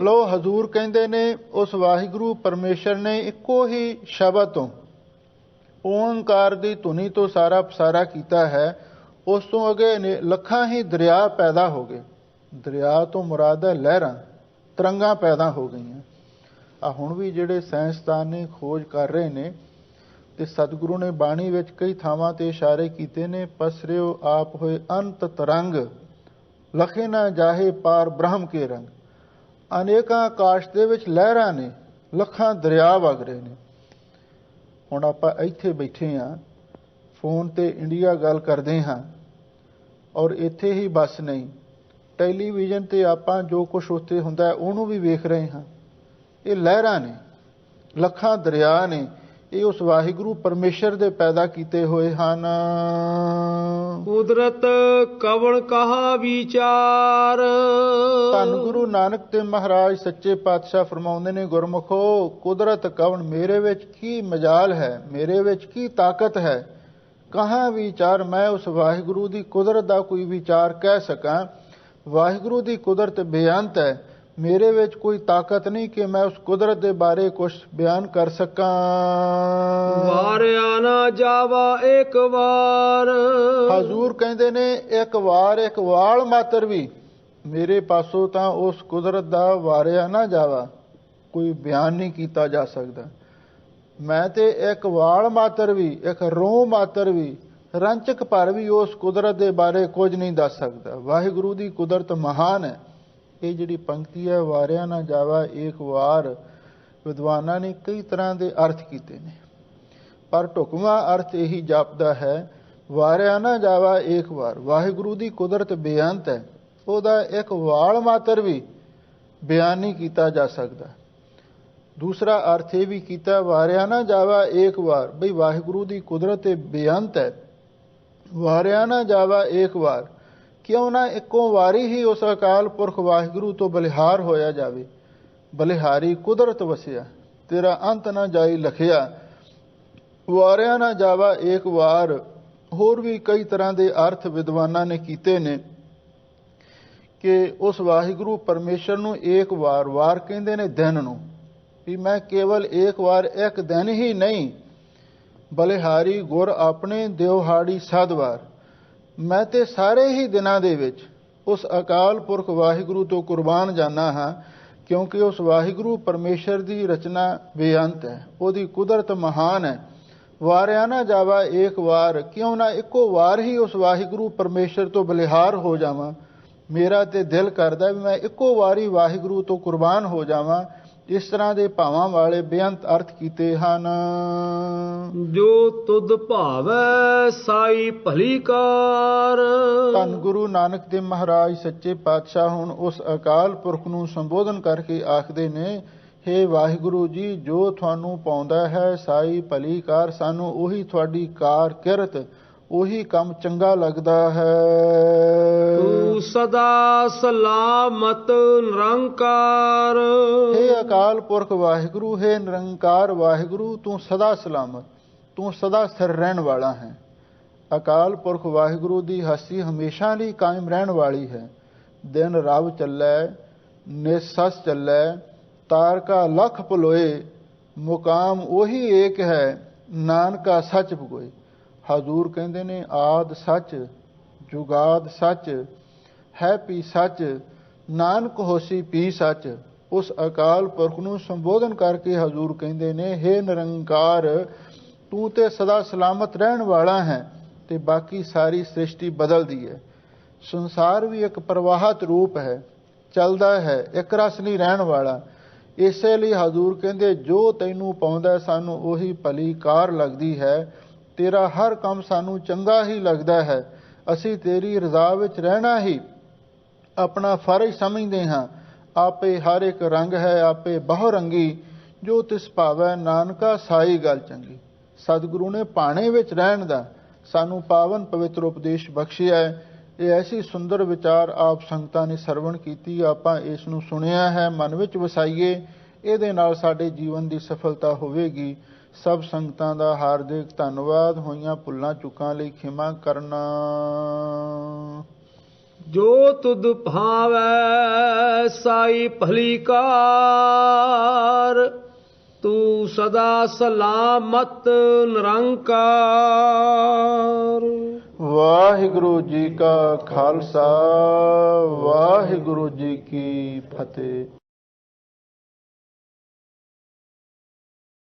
ਲੋ ਹਜ਼ੂਰ ਕਹਿੰਦੇ ਨੇ ਉਸ ਵਾਹਿਗੁਰੂ ਪਰਮੇਸ਼ਰ ਨੇ ਇੱਕੋ ਹੀ ਸ਼ਬਦ ਤੋਂ, ਓੰਕਾਰ ਦੀ ਧੁਨੀ ਤੋਂ ਸਾਰਾ ਪਸਾਰਾ ਕੀਤਾ ਹੈ। ਉਸ ਤੋਂ ਅੱਗੇ ਲੱਖਾਂ ਹੀ ਦਰਿਆ ਪੈਦਾ ਹੋ ਗਏ। ਦਰਿਆ ਤੋਂ ਮੁਰਾਦ ਹੈ ਲਹਿਰਾਂ, ਤਰੰਗਾਂ ਪੈਦਾ ਹੋ ਗਈਆਂ। ਆ ਹੁਣ ਵੀ ਜਿਹੜੇ ਸਾਇੰਸਦਾਨ ਨੇ ਖੋਜ ਕਰ ਰਹੇ ਨੇ, ਤੇ ਸਤਿਗੁਰੂ ਨੇ ਬਾਣੀ ਵਿੱਚ ਕਈ ਥਾਵਾਂ ਤੇ ਇਸ਼ਾਰੇ ਕੀਤੇ ਨੇ। ਪਸਰਿਓ ਆਪ ਹੋਏ ਅੰਤ ਤਰੰਗ, ਲਖੇ ਨਾ ਜਾਹੇ ਪਾਰ ਬ੍ਰਹਮ ਕੇ ਰੰਗ। ਅਨੇਕਾਂ ਆਕਾਸ਼ ਦੇ ਵਿੱਚ ਲਹਿਰਾਂ ਨੇ, ਲੱਖਾਂ ਦਰਿਆ ਵਗ ਰਹੇ ਨੇ। ਹੁਣ ਆਪਾਂ ਇੱਥੇ ਬੈਠੇ ਹਾਂ, ਫੋਨ ਤੇ ਇੰਡੀਆ ਗੱਲ ਕਰਦੇ ਹਾਂ, ਔਰ ਇੱਥੇ ਹੀ ਬਸ ਨਹੀਂ, ਟੈਲੀਵਿਜ਼ਨ ਤੇ ਆਪਾਂ ਜੋ ਕੁਝ ਉੱਥੇ ਹੁੰਦਾ ਹੈ ਉਹਨੂੰ ਵੀ ਵੇਖ ਰਹੇ ਹਾਂ। ਇਹ ਲਹਿਰਾਂ ਨੇ, ਲੱਖਾਂ ਦਰਿਆ ਨੇ, ਇਹ ਉਸ ਵਾਹਿਗੁਰੂ ਪਰਮੇਸ਼ਰ ਦੇ ਪੈਦਾ ਕੀਤੇ ਹੋਏ ਹਨ। ਕੁਦਰਤ ਕਵਣ ਕਹਾ ਵਿਚਾਰ। ਧੰਨ ਗੁਰੂ ਨਾਨਕ ਤੇ ਮਹਾਰਾਜ ਸੱਚੇ ਪਾਤਸ਼ਾਹ ਫਰਮਾਉਂਦੇ ਨੇ, ਗੁਰਮੁਖੋ ਕੁਦਰਤ ਕਵਣ, ਮੇਰੇ ਵਿੱਚ ਕੀ ਮਜਾਲ ਹੈ, ਮੇਰੇ ਵਿੱਚ ਕੀ ਤਾਕਤ ਹੈ। ਕਹਾਂ ਵਿਚਾਰ, ਮੈਂ ਉਸ ਵਾਹਿਗੁਰੂ ਦੀ ਕੁਦਰਤ ਦਾ ਕੋਈ ਵਿਚਾਰ ਕਹਿ ਸਕਾਂ। ਵਾਹਿਗੁਰੂ ਦੀ ਕੁਦਰਤ ਬੇਅੰਤ ਹੈ, ਮੇਰੇ ਵਿੱਚ ਕੋਈ ਤਾਕਤ ਨਹੀਂ ਕਿ ਮੈਂ ਉਸ ਕੁਦਰਤ ਦੇ ਬਾਰੇ ਕੁਝ ਬਿਆਨ ਕਰ ਸਕਾਂ। ਵਾਰਿਆ ਨਾ ਜਾਵਾ ਇੱਕ ਵਾਰ। ਹਜ਼ੂਰ ਕਹਿੰਦੇ ਨੇ ਇੱਕ ਵਾਰ, ਇੱਕ ਵਾਲ ਮਾਤਰ ਵੀ ਮੇਰੇ ਪਾਸੋਂ ਤਾਂ ਉਸ ਕੁਦਰਤ ਦਾ ਵਾਰਿਆ ਨਾ ਜਾਵਾ, ਕੋਈ ਬਿਆਨ ਨਹੀਂ ਕੀਤਾ ਜਾ ਸਕਦਾ। ਮੈਂ ਤੇ ਇੱਕ ਵਾਲ ਮਾਤਰ ਵੀ, ਇੱਕ ਰੋਹ ਮਾਤਰ ਵੀ, ਰੰਚਕ ਭਰ ਵੀ ਉਸ ਕੁਦਰਤ ਦੇ ਬਾਰੇ ਕੁਝ ਨਹੀਂ ਦੱਸ ਸਕਦਾ। ਵਾਹਿਗੁਰੂ ਦੀ ਕੁਦਰਤ ਮਹਾਨ ਹੈ। ਇਹ ਜਿਹੜੀ ਪੰਕਤੀ ਹੈ, ਵਾਰਿਆ ਨਾ ਜਾਵਾ ਏਕ ਵਾਰ, ਵਿਦਵਾਨਾਂ ਨੇ ਕਈ ਤਰ੍ਹਾਂ ਦੇ ਅਰਥ ਕੀਤੇ ਨੇ, ਪਰ ਢੁਕਵਾਂ ਅਰਥ ਇਹੀ ਜਾਪਦਾ ਹੈ, ਵਾਰਿਆ ਨਾ ਜਾਵਾ ਏਕ ਵਾਰ। ਵਾਹਿਗੁਰੂ ਦੀ ਕੁਦਰਤ ਬੇਅੰਤ ਹੈ, ਉਹਦਾ ਇੱਕ ਵਾਲ ਮਾਤਰ ਵੀ ਬਿਆਨ ਨਹੀਂ ਕੀਤਾ ਜਾ ਸਕਦਾ। ਦੂਸਰਾ ਅਰਥ ਇਹ ਵੀ ਕੀਤਾ, ਵਾਰਿਆ ਨਾ ਜਾਵਾ ਏਕ ਵਾਰ, ਬਈ ਵਾਹਿਗੁਰੂ ਦੀ ਕੁਦਰਤ ਬੇਅੰਤ ਹੈ, ਵਾਰਿਆ ਨਾ ਜਾਵਾ ਏਕ ਵਾਰ। ਕਿਉਂ ਨਾ ਇੱਕੋ ਵਾਰੀ ਹੀ ਉਸ ਅਕਾਲ ਪੁਰਖ ਵਾਹਿਗੁਰੂ ਤੋਂ ਬਲਿਹਾਰ ਹੋਇਆ ਜਾਵੇ। ਬਲਿਹਾਰੀ ਕੁਦਰਤ ਵਸਿਆ, ਤੇਰਾ ਅੰਤ ਨਾ ਜਾਈ ਲਖਿਆ। ਵਾਰਿਆ ਨਾ ਜਾਵਾ ਏਕ ਵਾਰ। ਹੋਰ ਵੀ ਕਈ ਤਰ੍ਹਾਂ ਦੇ ਅਰਥ ਵਿਦਵਾਨਾਂ ਨੇ ਕੀਤੇ ਨੇ ਕਿ ਉਸ ਵਾਹਿਗੁਰੂ ਪਰਮੇਸ਼ਰ ਨੂੰ ਏਕ ਵਾਰ, ਵਾਰ ਕਹਿੰਦੇ ਨੇ ਦਿਨ ਨੂੰ, ਵੀ ਮੈਂ ਕੇਵਲ ਏਕ ਵਾਰ, ਇੱਕ ਦਿਨ ਹੀ ਨਹੀਂ, ਬਲਿਹਾਰੀ ਗੁਰ ਆਪਣੇ ਦਿਵਹਾੜੀ ਸਦਵਾਰ। ਮੈਂ ਤੇ ਸਾਰੇ ਹੀ ਦਿਨਾਂ ਦੇ ਵਿੱਚ ਉਸ ਅਕਾਲ ਪੁਰਖ ਵਾਹਿਗੁਰੂ ਤੋਂ ਕੁਰਬਾਨ ਜਾਨਾ ਹਾਂ, ਕਿਉਂਕਿ ਉਸ ਵਾਹਿਗੁਰੂ ਪਰਮੇਸ਼ਰ ਦੀ ਰਚਨਾ ਬੇਅੰਤ ਹੈ, ਉਹਦੀ ਕੁਦਰਤ ਮਹਾਨ ਹੈ। ਵਾਰਿਆ ਨਾ ਜਾਵਾ ਏਕ ਵਾਰ, ਕਿਉਂ ਨਾ ਇੱਕੋ ਵਾਰ ਹੀ ਉਸ ਵਾਹਿਗੁਰੂ ਪਰਮੇਸ਼ਰ ਤੋਂ ਬਲਿਹਾਰ ਹੋ ਜਾਵਾਂ। ਮੇਰਾ ਤੇ ਦਿਲ ਕਰਦਾ ਵੀ ਮੈਂ ਇੱਕੋ ਵਾਰੀ ਵਾਹਿਗੁਰੂ ਤੋਂ ਕੁਰਬਾਨ ਹੋ ਜਾਵਾਂ। ਇਸ ਤਰ੍ਹਾਂ ਦੇ ਭਾਵਾਂ ਵਾਲੇ ਬੇਅੰਤ ਅਰਥ ਕੀਤੇ ਹਨ। ਜੋ ਤੁਧ ਭਾਵੈ ਸਾਈ ਭਲੀ ਕਾਰ। ਧੰਨ ਗੁਰੂ ਨਾਨਕ ਦੇਵ ਮਹਾਰਾਜ ਸੱਚੇ ਪਾਤਸ਼ਾਹ ਹੁਣ ਉਸ ਅਕਾਲ ਪੁਰਖ ਨੂੰ ਸੰਬੋਧਨ ਕਰਕੇ ਆਖਦੇ ਨੇ, ਹੇ ਵਾਹਿਗੁਰੂ ਜੀ, ਜੋ ਤੁਹਾਨੂੰ ਪਾਉਂਦਾ ਹੈ ਸਾਈ ਭਲੀ ਕਾਰ, ਸਾਨੂੰ ਉਹੀ ਤੁਹਾਡੀ ਕਾਰ ਕਿਰਤ, ਉਹੀ ਕੰਮ ਚੰਗਾ ਲੱਗਦਾ ਹੈ। ਤੂੰ ਸਦਾ ਸਲਾਮਤ ਨਿਰੰਕਾਰ। ਹੇ ਅਕਾਲ ਪੁਰਖ ਵਾਹਿਗੁਰੂ, ਹੇ ਨਿਰੰਕਾਰ ਵਾਹਿਗੁਰੂ, ਤੂੰ ਸਦਾ ਸਲਾਮਤ, ਤੂੰ ਸਦਾ ਸਥਿਰ ਰਹਿਣ ਵਾਲਾ ਹੈ। ਅਕਾਲ ਪੁਰਖ ਵਾਹਿਗੁਰੂ ਦੀ ਹਸਤੀ ਹਮੇਸ਼ਾ ਲਈ ਕਾਇਮ ਰਹਿਣ ਵਾਲੀ ਹੈ। ਦਿਨ ਰਵ ਚੱਲੈ, ਨਿਸਸ ਚੱਲੈ, ਤਾਰਕਾ ਲਖ ਭਲੋਏ, ਮੁਕਾਮ ਉਹੀ ਏਕ ਹੈ, ਨਾਨਕਾ ਸੱਚ ਪੁਗੋਏ। ਹਜ਼ੂਰ ਕਹਿੰਦੇ ਨੇ, ਆਦ ਸੱਚ, ਜੁਗਾਦ ਸੱਚ, ਹੈ ਪੀ ਸੱਚ, ਨਾਨਕ ਹੋਸੀ ਪੀ ਸੱਚ। ਉਸ ਅਕਾਲ ਪੁਰਖ ਨੂੰ ਸੰਬੋਧਨ ਕਰਕੇ ਹਜ਼ੂਰ ਕਹਿੰਦੇ ਨੇ, ਹੇ ਨਿਰੰਕਾਰ, ਤੂੰ ਤੇ ਸਦਾ ਸਲਾਮਤ ਰਹਿਣ ਵਾਲਾ ਹੈ ਤੇ ਬਾਕੀ ਸਾਰੀ ਸ੍ਰਿਸ਼ਟੀ ਬਦਲਦੀ ਹੈ। ਸੰਸਾਰ ਵੀ ਇੱਕ ਪ੍ਰਵਾਹਤ ਰੂਪ ਹੈ, ਚੱਲਦਾ ਹੈ, ਇੱਕ ਰਸ ਨਹੀਂ ਰਹਿਣ ਵਾਲਾ। ਇਸੇ ਲਈ ਹਜ਼ੂਰ ਕਹਿੰਦੇ, ਜੋ ਤੈਨੂੰ ਪਾਉਂਦਾ ਸਾਨੂੰ ਉਹੀ ਭਲੀ ਕਾਰ ਲੱਗਦੀ ਹੈ। ਤੇਰਾ ਹਰ ਕੰਮ ਸਾਨੂੰ ਚੰਗਾ ਹੀ ਲੱਗਦਾ ਹੈ। ਅਸੀਂ ਤੇਰੀ ਰਜ਼ਾ ਵਿੱਚ ਰਹਿਣਾ ਹੀ ਆਪਣਾ ਫਰਜ਼ ਸਮਝਦੇ ਹਾਂ। ਆਪੇ ਹਰ ਇੱਕ ਰੰਗ ਹੈ, ਆਪੇ ਬਹੁ ਰੰਗੀ, ਜੋ ਤਿਸ ਭਾਵੈ ਨਾਨਕਾ ਸਾਈ ਗੱਲ ਚੰਗੀ। ਸਤਿਗੁਰੂ ਨੇ ਭਾਣੇ ਵਿੱਚ ਰਹਿਣ ਦਾ ਸਾਨੂੰ ਪਾਵਨ ਪਵਿੱਤਰ ਉਪਦੇਸ਼ ਬਖਸ਼ਿਆ ਹੈ। ਇਹ ਐਸੀ ਸੁੰਦਰ ਵਿਚਾਰ ਆਪ ਸੰਗਤਾਂ ਨੇ ਸਰਵਣ ਕੀਤੀ, ਆਪਾਂ ਇਸ ਨੂੰ ਸੁਣਿਆ ਹੈ, ਮਨ ਵਿੱਚ ਵਸਾਈਏ, ਇਹਦੇ ਨਾਲ ਸਾਡੇ ਜੀਵਨ ਦੀ ਸਫਲਤਾ ਹੋਵੇਗੀ। ਸਭ ਸੰਗਤਾਂ ਦਾ ਹਾਰਦਿਕ ਧੰਨਵਾਦ। ਹੋਈਆਂ ਭੁੱਲਾਂ ਚੁੱਕਾਂ ਲਈ ਖਿਮਾ ਕਰਨਾ। ਜੋ ਤੁਧ ਭਾਵੈ ਸਾਈ ਭਲੀ ਕਾਰ। ਤੂੰ ਸਦਾ ਸਲਾਮਤ ਨਿਰੰਕਾਰ। ਵਾਹਿਗੁਰੂ ਜੀ ਕਾ ਖਾਲਸਾ, ਵਾਹਿਗੁਰੂ ਜੀ ਕੀ ਫਤਿਹ।